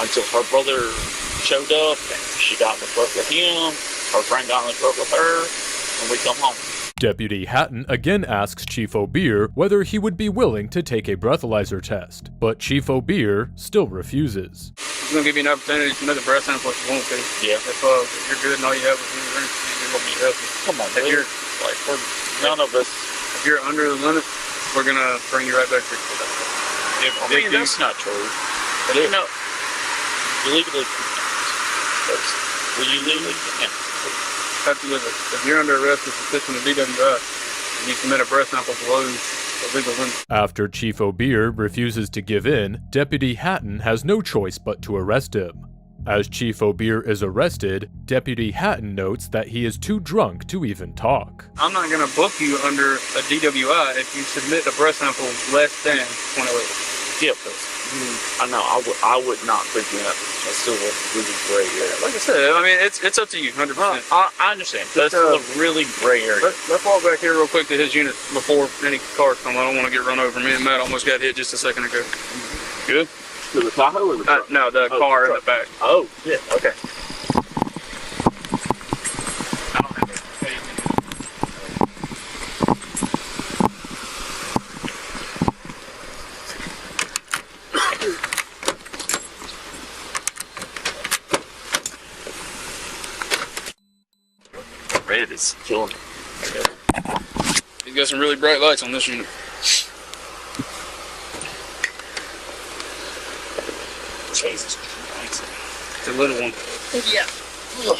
until her brother showed up, and she got in the truck with him, her friend got in the truck with her, and we come home. Deputy Hatton again asks Chief O'Beer whether he would be willing to take a breathalyzer test, but Chief O'Beer still refuses. It's going to give you an opportunity to another breath sample if you want to. Yeah. If you're good and all you have is your drink, you're going to be healthy. Come on, if you're, like, none of us. If you're under the limit, we're going to bring you right back to I mean, that's not true. But you know, you legally can't. Well, you legally can't. Absolutely. If you're under arrest with suspicion of DWI, and you submit a breath sample below the legal limit. After Chief O'Beer refuses to give in, Deputy Hatton has no choice but to arrest him. As Chief O'Beer is arrested, Deputy Hatton notes that he is too drunk to even talk. I'm not going to book you under a DWI if you submit a breath sample less than 20 liters. Yeah, I know. I would not pick you up. That's still a really gray area. Like I said, I mean, it's up to you, 100%. I understand. That's still a really gray area. Let's walk back here real quick to his unit before any cars come. I don't want to get run over. Me and Matt almost got hit just a second ago. Good? To the Tahoe or the truck? No, the car in the back. Oh, yeah, okay. Red is killing me. He's got some really bright lights on this unit. Jesus Christ. It's a little one. Yeah. Ugh.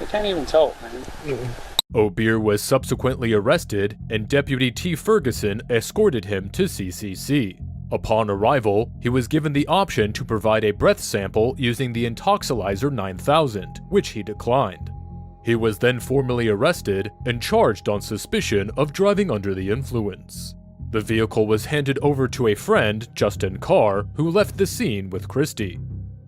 I can't even tell, man. O'Beer was subsequently arrested, and Deputy T. Ferguson escorted him to CCC. Upon arrival, he was given the option to provide a breath sample using the Intoxilyzer 9000, which he declined. He was then formally arrested and charged on suspicion of driving under the influence. The vehicle was handed over to a friend, Justin Carr, who left the scene with Christie.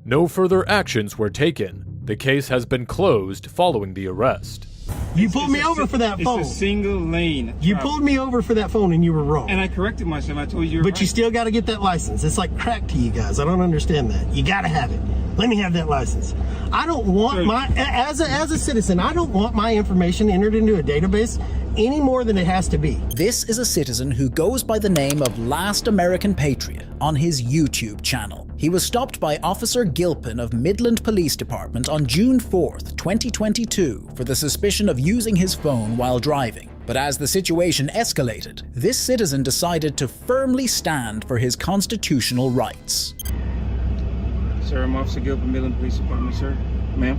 No further actions were taken. The case has been closed following the arrest. You pulled me over for that phone. It's a single lane. You pulled me over for that phone and you were wrong. And I corrected myself. I told you. But you still got to get that license. It's like crack to you guys. I don't understand that. You got to have it. Let me have that license. I don't want as a citizen, I don't want my information entered into a database any more than it has to be. This is a citizen who goes by the name of Last American Patriot on his YouTube channel. He was stopped by Officer Gilpin of Midland Police Department on June 4th, 2022 for the suspicion of using his phone while driving. But as the situation escalated, this citizen decided to firmly stand for his constitutional rights. Sir, I'm Officer Gilpin, Midland Police Department, sir. Ma'am.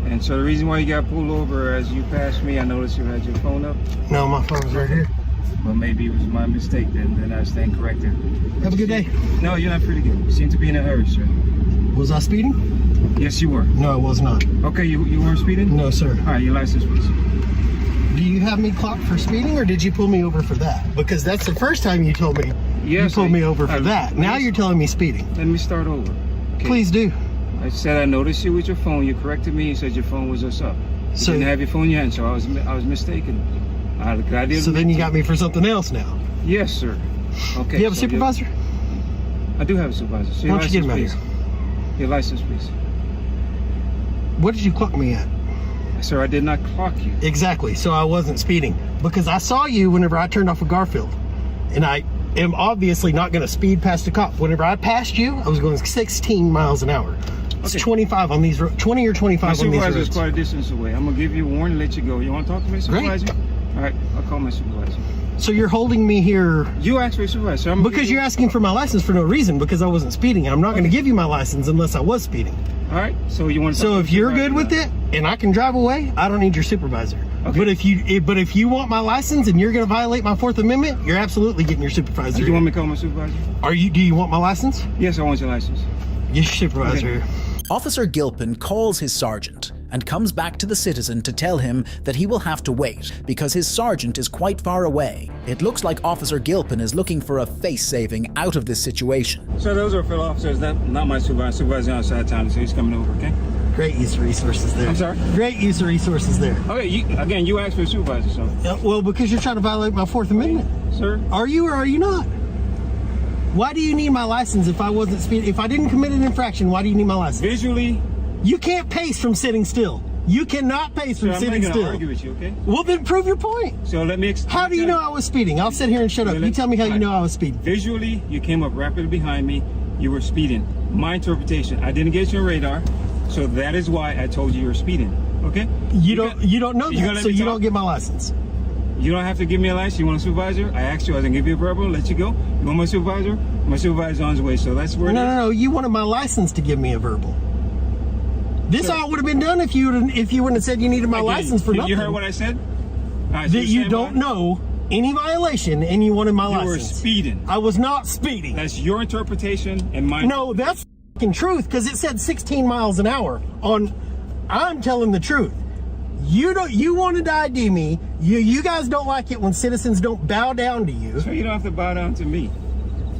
And so the reason why you got pulled over, as you passed me, I noticed you had your phone up. No, my phone's right here. Well, maybe it was my mistake then I stand corrected. Have a good day. No, you're not pretty good. You seem to be in a hurry, sir. Was I speeding? Yes, you were. No, I was not. Okay, you weren't speeding? No, sir. All right, your license, please. Do you have me clocked for speeding, or did you pull me over for that? Because that's the first time you told me you pulled me over for that. Now you're telling me speeding. Let me start over. Okay. Please do. I said I noticed you with your phone. You corrected me. You said your phone was us up. You So- didn't have your phone in your hand, so I was mistaken. I did. So then you got me for something else now. Yes, sir. Okay. You have a so supervisor? I do have a supervisor. So Why don't you get him out please. here? Your license, please. What did you clock me at? Sir, I did not clock you. Exactly. So I wasn't speeding because I saw you whenever I turned off of Garfield, and I am obviously not going to speed past a cop. Whenever I passed you, I was going 16 miles an hour. It's 25 on these 20 or 25 My on these supervisor is roads. quite a distance away. I'm gonna give you a warning, let you go. You want to talk to my supervisor? Great. All right, I'll call my supervisor. So you're holding me here You asked for a supervisor. because you're asking for my license for no reason, because I wasn't speeding, and I'm not going to give you my license unless I was speeding. All right. So you want to? So if you're good with it and I can drive away, I don't need your supervisor. Okay. But if you want my license and you're going to violate my Fourth Amendment, you're absolutely getting your supervisor. Do you want me to call my supervisor? Do you want my license? Yes, I want your license. Yes, supervisor. Okay. Officer Gilpin calls his sergeant and comes back to the citizen to tell him that he will have to wait because his sergeant is quite far away. It looks like Officer Gilpin is looking for a face-saving out of this situation. So those are fellow officers, not my supervisor. Supervisor outside town, so he's coming over, okay? Great use of resources there. I'm sorry? Great use of resources there. Okay, you asked for a supervisor, so. Well, because you're trying to violate my Fourth Amendment. Sir? Are you or are you not? Why do you need my license if I wasn't speeding? If I didn't commit an infraction, why do you need my license? Visually. You can't pace from sitting still. You cannot pace from sitting I'm not still. gonna argue with you, okay? Well, then prove your point. So let me How do you know I was speeding? I'll sit here and shut up. You tell me how you know I was speeding. Visually, you came up rapidly behind me. You were speeding. My interpretation. I didn't get your radar, so that is why I told you were speeding. Okay? You don't know you gonna that, let so me you talk? don't get my license. You don't have to give me a license. You want a supervisor? I asked you. I was gonna give you a verbal, let you go. You want my supervisor? My supervisor's on his way, so that's where. No. You wanted my license to give me a verbal. This all would have been done if you wouldn't have said you needed my license for nothing. You heard what I said? All right, so That you don't know any violation and you wanted my license. You were speeding. I was not speeding. That's your interpretation and mine. No, that's f***ing truth because it said 16 miles an hour on. I'm telling the truth. You wanted to ID me. You guys don't like it when citizens don't bow down to you. So you don't have to bow down to me.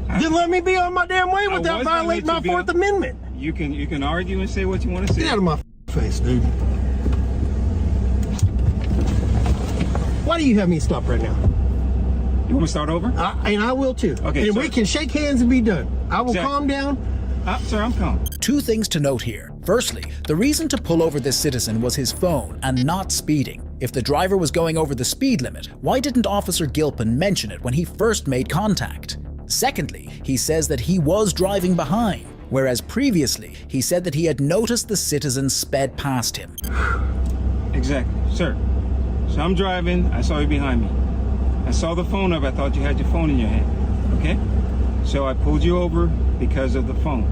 Then let me be on my damn way without violating my Fourth Amendment. You can argue and say what you want to say. Get out of my face, dude. Why do you have me stop right now? You want to start over? And I will too. Okay. And we can shake hands and be done. I will Sir. calm down. Sir, I'm calm. Two things to note here. Firstly, the reason to pull over this citizen was his phone and not speeding. If the driver was going over the speed limit, why didn't Officer Gilpin mention it when he first made contact? Secondly, he says that he was driving behind, whereas previously he said that he had noticed the citizen sped past him. Exactly, sir. So I'm driving, I saw you behind me. I saw the phone up, I thought you had your phone in your hand, okay? So I pulled you over because of the phone.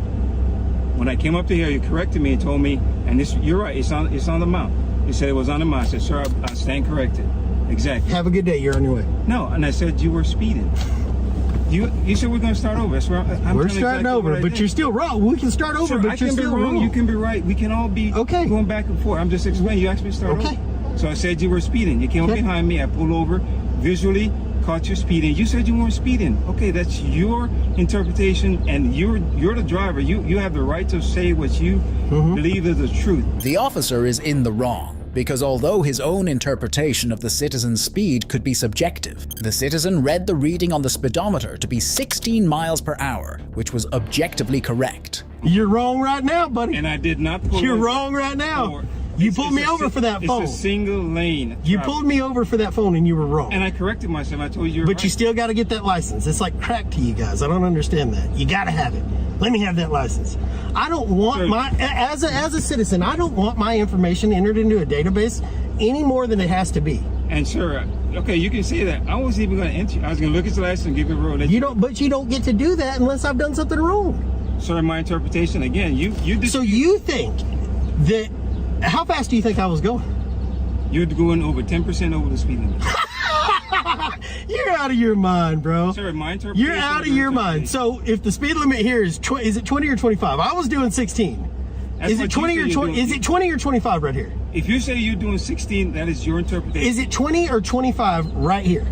When I came up to here, you corrected me and told me, and you're right, it's on the mount. You said it was on the mount. I said, sir, I stand corrected. Exactly. Have a good day, you're on your way. No, and I said you were speeding. You said we're going to start over. That's where We're starting over, but you're still wrong. We can start over, Sir, but you're still wrong. You can be right. We can all be going back and forth. I'm just explaining. You asked me to start over. So I said you were speeding. You came up behind me. I pulled over, visually caught you speeding. You said you weren't speeding. Okay, that's your interpretation, and you're the driver. You have the right to say what you believe is the truth. The officer is in the wrong, because although his own interpretation of the citizen's speed could be subjective, the citizen read the reading on the speedometer to be 16 miles per hour, which was objectively correct. You're wrong right now, buddy. And I did not pull You're over wrong right now. You pulled me over for that phone. It's a single lane. You pulled me over for that phone and you were wrong. And I corrected myself. I told you But you still got to get that license. It's like crack to you guys. I don't understand that. You got to have it. Let me have that license. I don't want as a citizen, I don't want my information entered into a database any more than it has to be. And sir, okay, you can say that. I was even going to enter you. I was going to look at your license and give you a road. But you don't get to do that unless I've done something wrong. Sir, my interpretation, again, you did. So you think that, how fast do you think I was going? You're going over 10% over the speed limit. You're out of your mind, bro. Sir, my interpretation. You're out of your mind. So if the speed limit here is it 20 or 25? I was doing 16. Is it 20 or 20? Is it 20 or 25 right here? If you say you're doing 16, that is your interpretation. Is it 20 or 25 right here?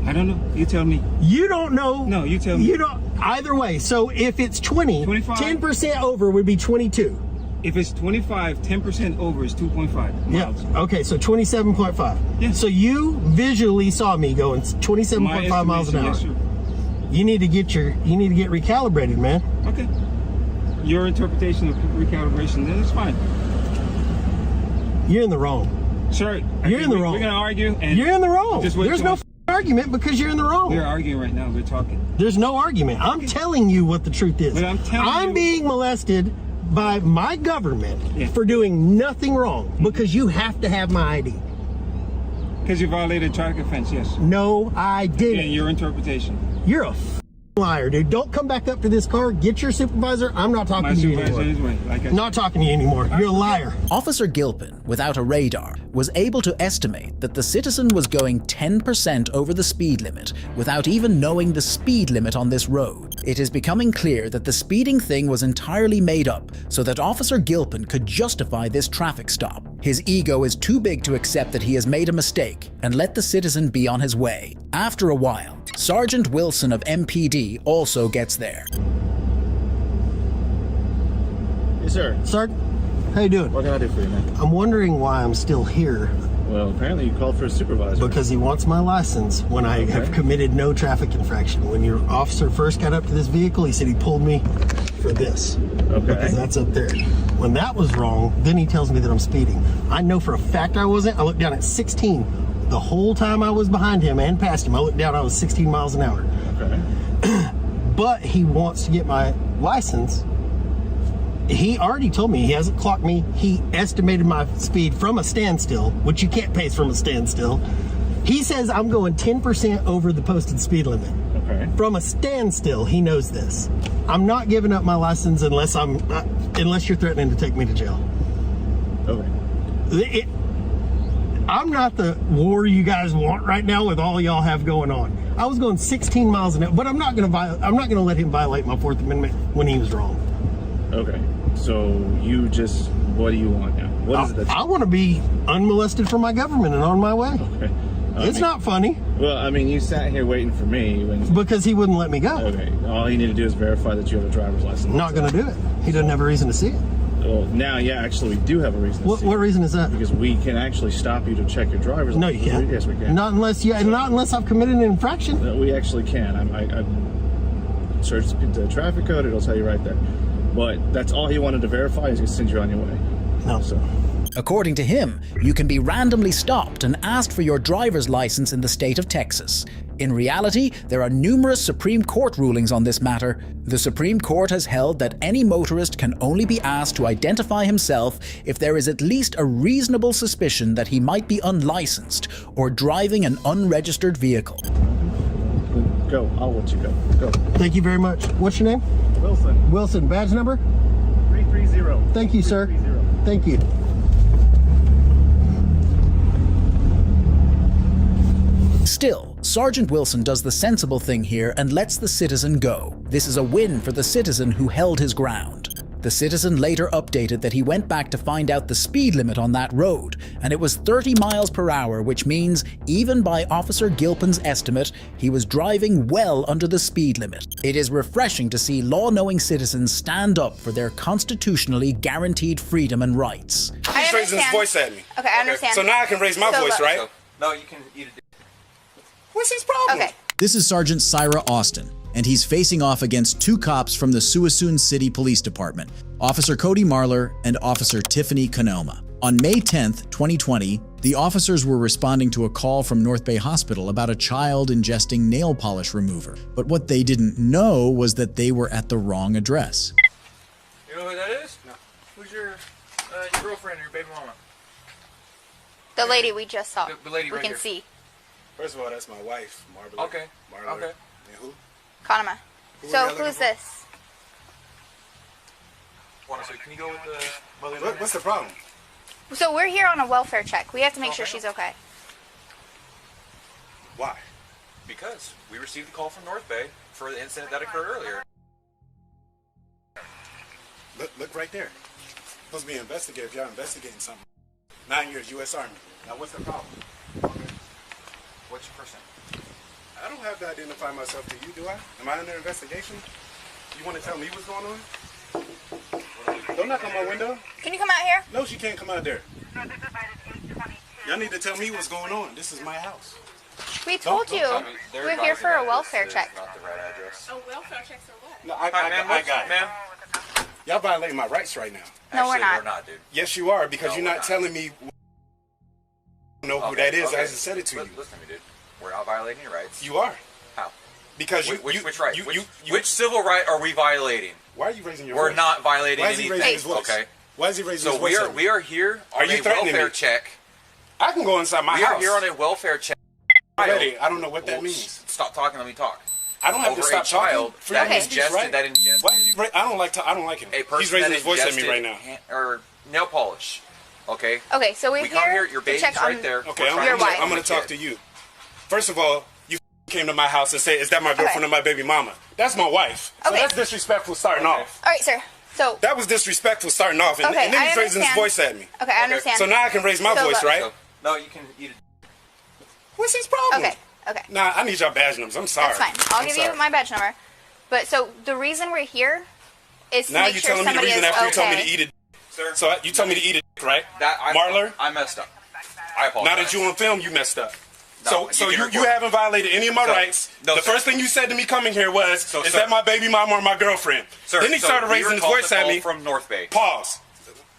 I don't know. You tell me. You don't know. No, you tell me. You don't. Either way. So if it's 20, 10% over would be 22. If it's 25, 10% over is 2.5 miles. Yeah. Okay, so 27.5. Yeah. So you visually saw me going 27.5 miles an hour. Yes, sir. You need to get recalibrated, man. Okay. Your interpretation of recalibration, then it's fine. You're in the wrong. Sir, you're in the wrong. We're gonna argue, and you're in the wrong. There's no argument because you're in the wrong. We're arguing right now. We're talking. There's no argument. I'm telling you what the truth is. But I'm being molested by my government for doing nothing wrong because you have to have my ID. Because you violated traffic offense, yes. No, I didn't. Again, your interpretation. You're a liar, dude. Don't come back up to this car. Get your supervisor. I'm not talking to you anymore. Not talking to you anymore. You're a liar. Officer Gilpin, without a radar, was able to estimate that the citizen was going 10% over the speed limit without even knowing the speed limit on this road. It is becoming clear that the speeding thing was entirely made up so that Officer Gilpin could justify this traffic stop. His ego is too big to accept that he has made a mistake and let the citizen be on his way. After a while, Sergeant Wilson of MPD also gets there. Yes, sir. Sergeant, how you doing? What can I do for you, man? I'm wondering why I'm still here. Well, apparently you called for a supervisor. Because he wants my license when I have committed no traffic infraction. When your officer first got up to this vehicle, he said he pulled me for this. Okay. Because that's up there. When that was wrong, then he tells me that I'm speeding. I know for a fact I wasn't. I looked down at 16. The whole time I was behind him and past him, I looked down, I was 16 miles an hour. Okay. But he wants to get my license. He already told me, he hasn't clocked me. He estimated my speed from a standstill, which you can't pace from a standstill. He says I'm going 10% over the posted speed limit. Okay. From a standstill, he knows this. I'm not giving up my license unless you're threatening to take me to jail. Okay. I'm not the war you guys want right now with all y'all have going on. I was going 16 miles an hour, but I'm not going to let him violate my Fourth Amendment when he was wrong. Okay. So what do you want now? What is it? I want to be unmolested for my government and on my way. Okay. It's not funny. Well, I mean, you sat here waiting for me because he wouldn't let me go. Okay. All you need to do is verify that you have a driver's license. Not going to do it. He doesn't have a reason to see it. Well, now, yeah, actually, we do have a reason to see What reason is that? Because we can actually stop you to check your driver's license. No, you can't. Yes, we can. Not unless I've committed an infraction. We actually can. I searched the traffic code. It'll tell you right there. But that's all he wanted to verify. He's going to send you on your way. No. So. According to him, you can be randomly stopped and asked for your driver's license in the state of Texas. In reality, there are numerous Supreme Court rulings on this matter. The Supreme Court has held that any motorist can only be asked to identify himself if there is at least a reasonable suspicion that he might be unlicensed or driving an unregistered vehicle. Go. I'll let you go. Go. Thank you very much. What's your name? Wilson. Wilson. Badge number? 330. Thank you, sir. 330. Thank you. Still, Sergeant Wilson does the sensible thing here and lets the citizen go. This is a win for the citizen who held his ground. The citizen later updated that he went back to find out the speed limit on that road, and it was 30 miles per hour, which means, even by Officer Gilpin's estimate, he was driving well under the speed limit. It is refreshing to see law-knowing citizens stand up for their constitutionally guaranteed freedom and rights. He's raising his voice at me. Okay, I understand. So now I can raise my voice, right? No, you can eat it. What's his problem? Okay. This is Sergeant Syra Austin, and he's facing off against two cops from the Suisun City Police Department, Officer Cody Marler and Officer Tiffany Kanoma. On May 10th, 2020, the officers were responding to a call from North Bay Hospital about a child ingesting nail polish remover. But what they didn't know was that they were at the wrong address. You know who that is? No. Who's your girlfriend or your baby mama? The lady we just saw. The lady we right can here. see. First of all, that's my wife, Marla. Okay. Marla. Okay. And who? Kanama. Who So are y'all looking who's for? this? Can you go with the mother? What's the problem? So we're here on a welfare check. We have to make sure she's okay. Why? Because we received a call from North Bay for the incident that occurred earlier. Look right there. Supposed to be an investigator if y'all investigating something. 9 years, U.S. Army. Now, what's the problem? What's your person? I don't have to identify myself to you, do I? Am I under investigation? You want to tell me what's going on? Don't knock on my window. Can you come out here? No, she can't come out there. Y'all need to tell me what's going on. This is my house. We told you. We're here for a welfare check. Not the right address. Oh, welfare checks or what? No, I got it. Ma'am. Y'all violating my rights right now. No, we're not. We're not, dude. Yes, you are, because No, you're we're not telling me know who that is. I hasn't said it to you. Listen to me, dude. We're not violating your rights. You are. How? Because Which right? Which civil right are we violating? Why are you raising your We're voice? not violating Why is he anything. raising his voice? Okay. Why is he raising his So voice? we are here Are on you a threatening welfare me? check. I can go inside my We house. are here on a welfare check. Already, I don't know what that means. Stop talking. Let me talk. I don't have to Over stop a child talking. that Okay. ingested Right? that ingested. Why is he I don't like him. A person He's raising that his voice at me ingested right now. or nail polish. Okay. Okay, so we're We come here. Your to baby's check right on there. Okay, We're your wife. I'm going to talk to you. First of all, you came to my house and say, "Is that my girlfriend or my baby mama?" That's my wife. So Okay. that's disrespectful starting off. All right, sir. So That was disrespectful starting off, and, Okay, and then I he's raising his understand. voice at me. Okay, I understand. So now I can raise my So voice, look- right? No, you can eat it. What's his problem? Okay. Okay. Nah, I need y'all badge numbers. I'm sorry. That's fine. I'll give you my badge number. But so the reason we're here is to Now make you're sure telling me the somebody reason is after you okay. told me to eat it. Sir. So you told me to eat it, right? Marler? I messed up. I apologize. Now that you on film, you messed up. No, so you can you record. haven't violated any of my rights. No, the sir. first thing you said to me coming here was, So, "Is sir. that my baby mama or my girlfriend?" Sir, then he so started we raising were his called voice the at call me. from North Bay. Pause.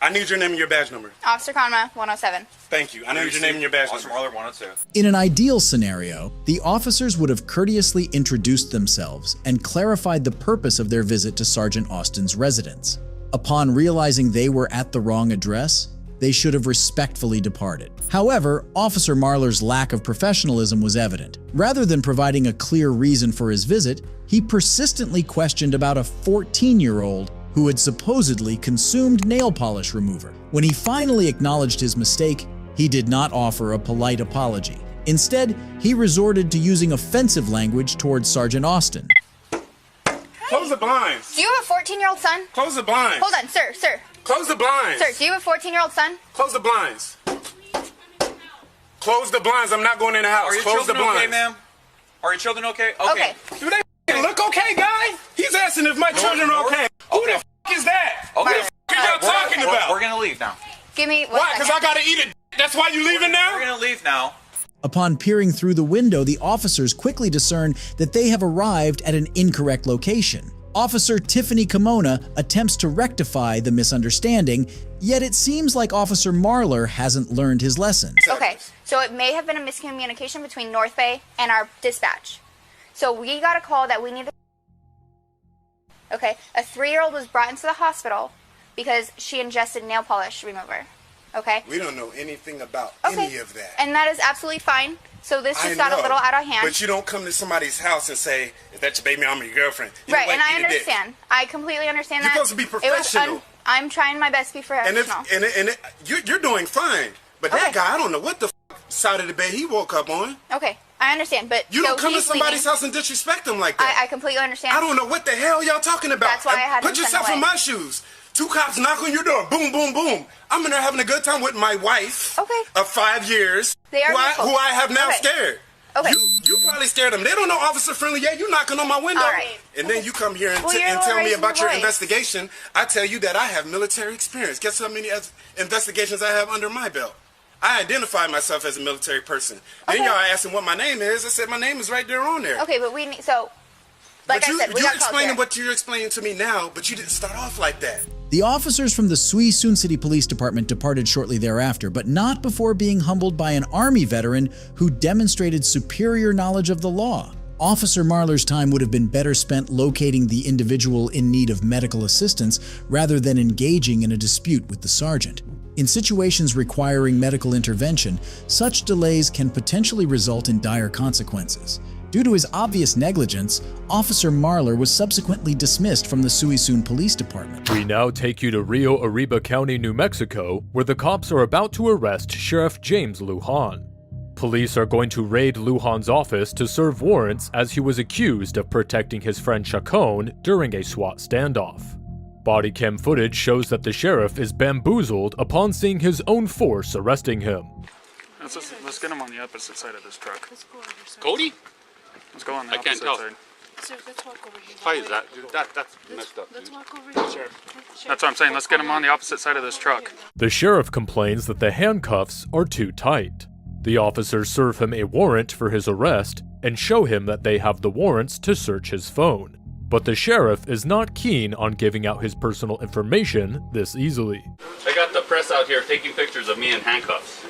I need your name and your badge number. Officer Conma 107. Thank you. I need your name and your badge Officer number. Marler 102. In an ideal scenario, the officers would have courteously introduced themselves and clarified the purpose of their visit to Sergeant Austin's residence. Upon realizing they were at the wrong address, they should have respectfully departed. However, Officer Marler's lack of professionalism was evident. Rather than providing a clear reason for his visit, he persistently questioned about a 14-year-old who had supposedly consumed nail polish remover. When he finally acknowledged his mistake, he did not offer a polite apology. Instead, he resorted to using offensive language towards Sergeant Austin. Close the blinds. Do you have a 14-year-old son? Close the blinds. Hold on, sir. Close the blinds. Sir, do you have a 14-year-old son? Close the blinds. Close the blinds. I'm not going in the house. Are your Close the children blinds. okay, ma'am? Are your children okay? Okay. Do they f***ing look okay, guy? He's asking if my children are okay. Who the f*** is that? Okay. Who the f*** are y'all talking about? We're gonna leave now. Give me Why? Because I gotta eat it. That's why you leaving now? We're gonna leave now. Upon peering through the window, the officers quickly discern that they have arrived at an incorrect location. Officer Tiffany Kimona attempts to rectify the misunderstanding, yet it seems like Officer Marler hasn't learned his lesson. Okay, so it may have been a miscommunication between North Bay and our dispatch. So we got a call that we need to... Okay, a 3-year-old was brought into the hospital because she ingested nail polish remover. Okay? We don't know anything about Okay. any of that. And that is absolutely fine. So this I just got a know, little out of hand. But you don't come to somebody's house and say, "Is that your baby mama or your girlfriend?" You Right, don't and I eat a dick. understand. I completely understand You're that. supposed to be It was professional. I'm trying my best to be And professional. you're doing fine. But that guy, I don't know what the side of the bed he woke up on. Okay, I understand, but You so don't come to he's somebody's leaving. house and disrespect them like that. I completely understand. I don't know what the hell y'all talking about. That's why I had Put him sent yourself in away. my shoes. 2 cops knock on your door. Boom, boom, boom. I'm in there having a good time with my wife of 5 years, They are beautiful. who I have now Okay. scared. Okay. You probably scared them. They don't know officer friendly yet. You knocking on my window. All right. And then you come here and, Well, you're and tell me raising about your your voice. investigation. I tell you that I have military experience. Guess how many investigations I have under my belt? I identify myself as a military person. Then y'all asking what my name is. I said my name is right there on there. Okay, but we need, so Like But I said, we you're got called explaining there. what you're explaining to me now, but you didn't start off like that. The officers from the Suisun City Police Department departed shortly thereafter, but not before being humbled by an Army veteran who demonstrated superior knowledge of the law. Officer Marler's time would have been better spent locating the individual in need of medical assistance rather than engaging in a dispute with the sergeant. In situations requiring medical intervention, such delays can potentially result in dire consequences. Due to his obvious negligence, Officer Marler was subsequently dismissed from the Suisun Police Department. We now take you to Rio Arriba County, New Mexico, where the cops are about to arrest Sheriff James Lujan. Police are going to raid Lujan's office to serve warrants as he was accused of protecting his friend Chacon during a SWAT standoff. Body cam footage shows that the sheriff is bamboozled upon seeing his own force arresting him. Let's get him on the opposite side of this truck. Cody? Let's go on the I can't opposite tell. side. Sir, let's walk over here. Why is that? Dude, that's messed up, Let's dude. walk over here. That's what I'm saying. Let's get him on the opposite side of this truck. The sheriff complains that the handcuffs are too tight. The officers serve him a warrant for his arrest and show him that they have the warrants to search his phone. But the sheriff is not keen on giving out his personal information this easily. I got the press out here taking pictures of me in handcuffs.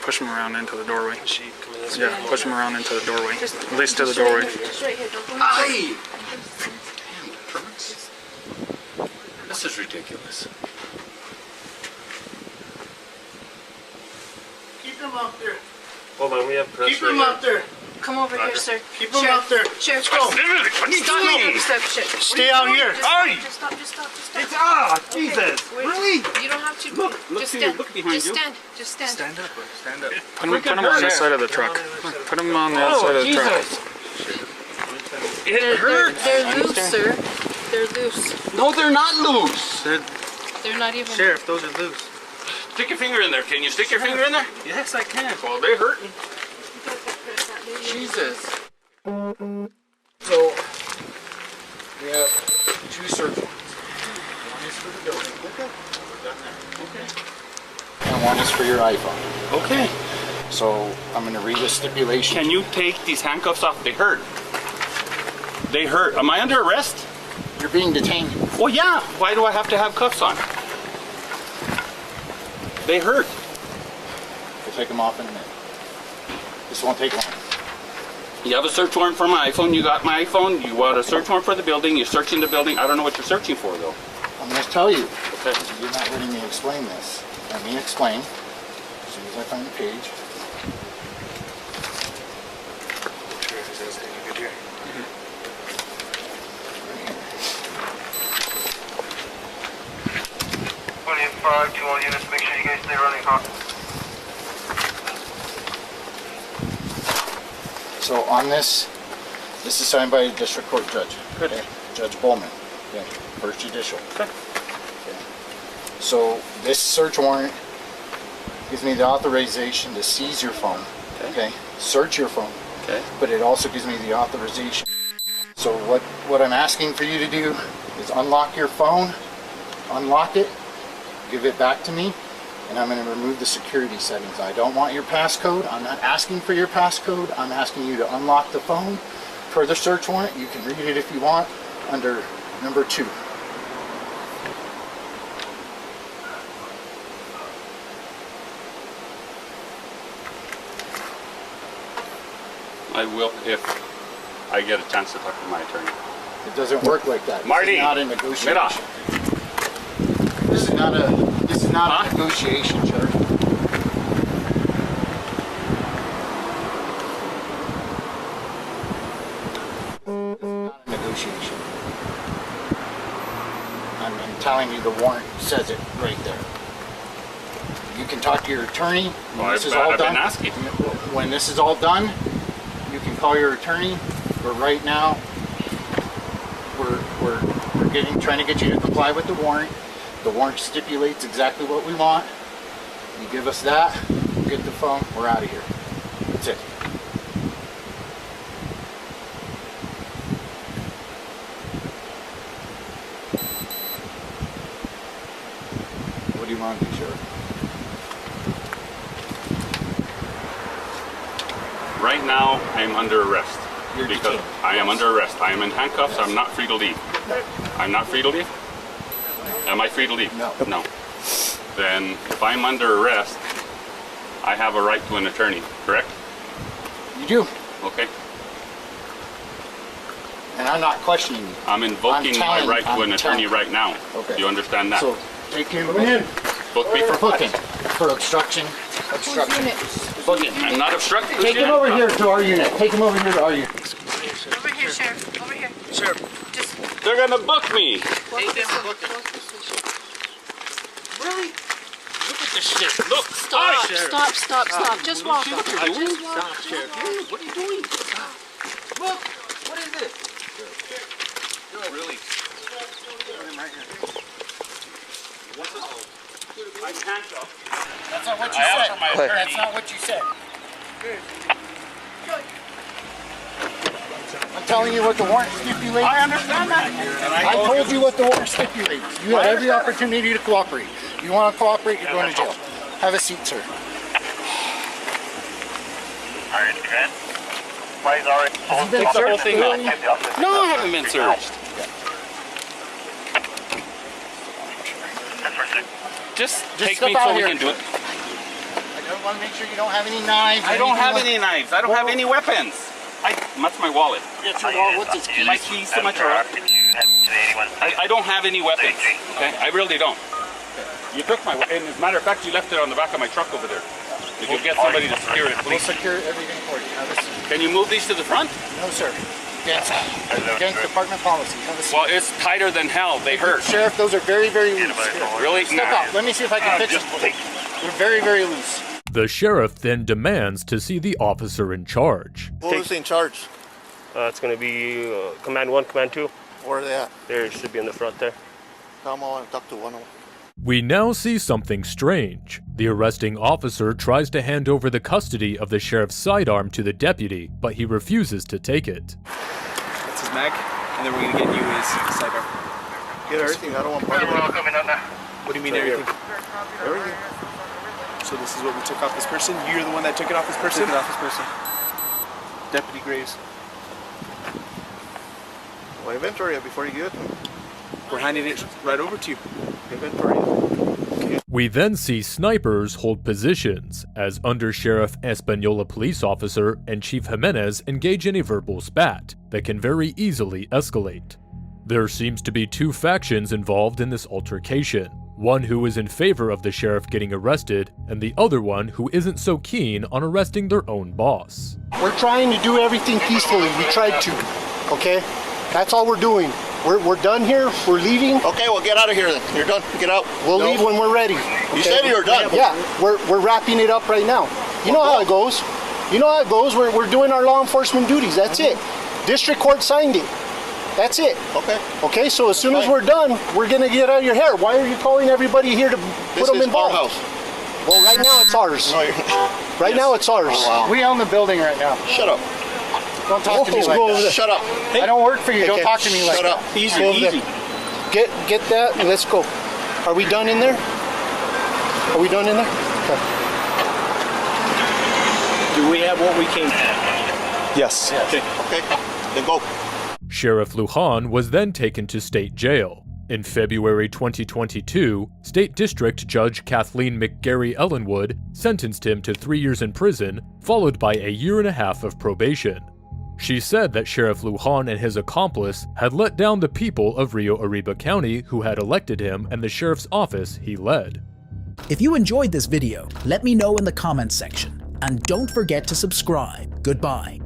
Push him around into the doorway. Yeah, push him around into the doorway. At least to the doorway. Aye! Damn, permits. This is ridiculous. Keep him up there. Hold on, we have press. Keep him up there. Come over here, sir. Keep him up there. Sheriff, go. What are you doing? Stay out here. Just stop, just stop, just stop. Jesus. Really? You don't have to. Look just to you, stand. look behind just you. stand. Just stand. Stand up, bro. Stand up. Put him on this side of the truck. Put him on the other side of the truck. It hurts. They're loose, sir. They're loose. No, they're not loose. They're not even. Sheriff, those are loose. Stick your finger in there. Can you stick your finger in there? Yes, I can. Well, they're hurting. Jesus. So, we have two search warrants. One is for the building. Okay. And one is for your iPhone. Okay. So, I'm going to read the stipulation. Can you take these handcuffs off? They hurt. They hurt. Am I under arrest? You're being detained. Well, yeah. Why do I have to have cuffs on? They hurt. We'll take them off in a minute. This won't take long. You have a search warrant for my iPhone. You got my iPhone. You want a search warrant for the building. You're searching the building. I don't know what you're searching for, though. I'm going to tell you. Okay. You're not letting me explain this. Let me explain. As soon as I find the page. Units, make sure you guys stay running hot. So on this is signed by a district court judge. Good. Okay? Judge Bowman. Okay. First Judicial. Okay. So this search warrant gives me the authorization to seize your phone. Okay. Search your phone. Okay. But it also gives me the authorization. So what I'm asking for you to do is unlock your phone, unlock it, give it back to me, and I'm going to remove the security settings. I don't want your passcode. I'm not asking for your passcode. I'm asking you to unlock the phone. Per the search warrant, you can read it if you want under number 2. I will if I get a chance to talk to my attorney. It doesn't work like that. Marty, this is not a negotiation. mira. This is not a negotiation, Sheriff. It's not a negotiation. I'm telling you, the warrant says it right there. You can talk to your attorney when this is all done. When this is all done, you can call your attorney. But right now, we're trying to get you to comply with the warrant. The warrant stipulates exactly what we want. You give us that, we'll get the phone, we're out of here. That's it. you want to do, Sheriff? Right now, I am under arrest. Because I am under arrest. I am in handcuffs. I'm not free to leave. I'm not free to leave? Am I free to leave? No. No. Then, if I'm under arrest, I have a right to an attorney, correct? You do. Okay. And I'm not questioning you. I'm invoking my right to an attorney right now. Okay. Do you understand that? So, take him in. Book me for booking. For obstruction. Obstruction. Booking. I'm not obstructing. Take him over here to our unit. Take him over here to our unit. Over here, Sheriff. Over here. Sheriff. They're gonna book me. Take them and book them. Really? Look at this shit. Look. Stop, Hi, stop. Just walk up. What are you doing? Just walk. Stop, Sheriff. What are you doing? Look, what is it? Really? I'm handcuffed. That's not what you said. That's not what you said. I'm telling you what the warrant stipulates. I understand that. I told you what the warrant stipulates. You had every opportunity to cooperate. You want to cooperate, you're going to jail. Have a seat, sir. Alright, good. Why is already Take the whole thing out. No, I haven't been searched. Just take me so we can do it. I don't want to make sure you don't have any knives. I don't have any knives. I don't have any weapons. That's my wallet. That's your wallet. What's it? My keys to my truck. I don't have any weapons. Okay, I really don't. You took my, and as a matter of fact, you left it on the back of my truck over there. Did you get somebody to secure it, please? We'll secure everything for you. Have a seat. Can you move these to the front? No, sir. Against department policy. Have a seat. Well, it's tighter than hell. They hurt. Sheriff, those are very, very loose. Really? Step out. Let me see if I can fix them. They're very, very loose. The sheriff then demands to see the officer in charge. Who's in charge? It's going to be Command 1, Command 2. Where are they at? They should be in the front there. Come on, talk to one of them. We now see something strange. The arresting officer tries to hand over the custody of the sheriff's sidearm to the deputy, but he refuses to take it. That's his mag, and then we're going to get you his sidearm. Get everything, I don't want part of it. What do you mean everything? Everything. So this is what we took off this person? You're the one that took it off this person? Took it off this person. Deputy Graves. Well, inventory it before you give it to them. We're handing it right over to you. Inventory it. We then see snipers hold positions as Under Sheriff Espanola police officer and Chief Jimenez engage in a verbal spat that can very easily escalate. There seems to be two factions involved in this altercation. One who is in favor of the sheriff getting arrested, and the other one who isn't so keen on arresting their own boss. We're trying to do everything peacefully. We tried to, okay? That's all we're doing. We're done here. We're leaving. Okay, well, get out of here then. You're done. Get out. We'll leave when we're ready. You said you were done. Yeah, we're wrapping it up right now. You know how it goes. You know how it goes. We're doing our law enforcement duties. That's it. District court signed it. That's it. Okay. Okay, so as soon as we're done, we're going to get out of your hair. Why are you calling everybody here to put them involved? This is our house. Well, right now it's ours. No, right now it's ours. Oh, wow. We own the building right now. Shut up. Don't talk to me like that. Shut up. I don't work for you. Don't talk to me like that. Shut up. Easy, easy. Get that and let's go. Are we done in there? Are we done in there? Okay. Do we have what we came for? Yes. Okay. Okay. Then go. Sheriff Lujan was then taken to state jail. In February 2022, State District Judge Kathleen McGarry Ellenwood sentenced him to 3 years in prison, followed by a 1.5 years of probation. She said that Sheriff Lujan and his accomplice had let down the people of Rio Arriba County who had elected him and the sheriff's office he led. If you enjoyed this video, let me know in the comments section. And don't forget to subscribe. Goodbye.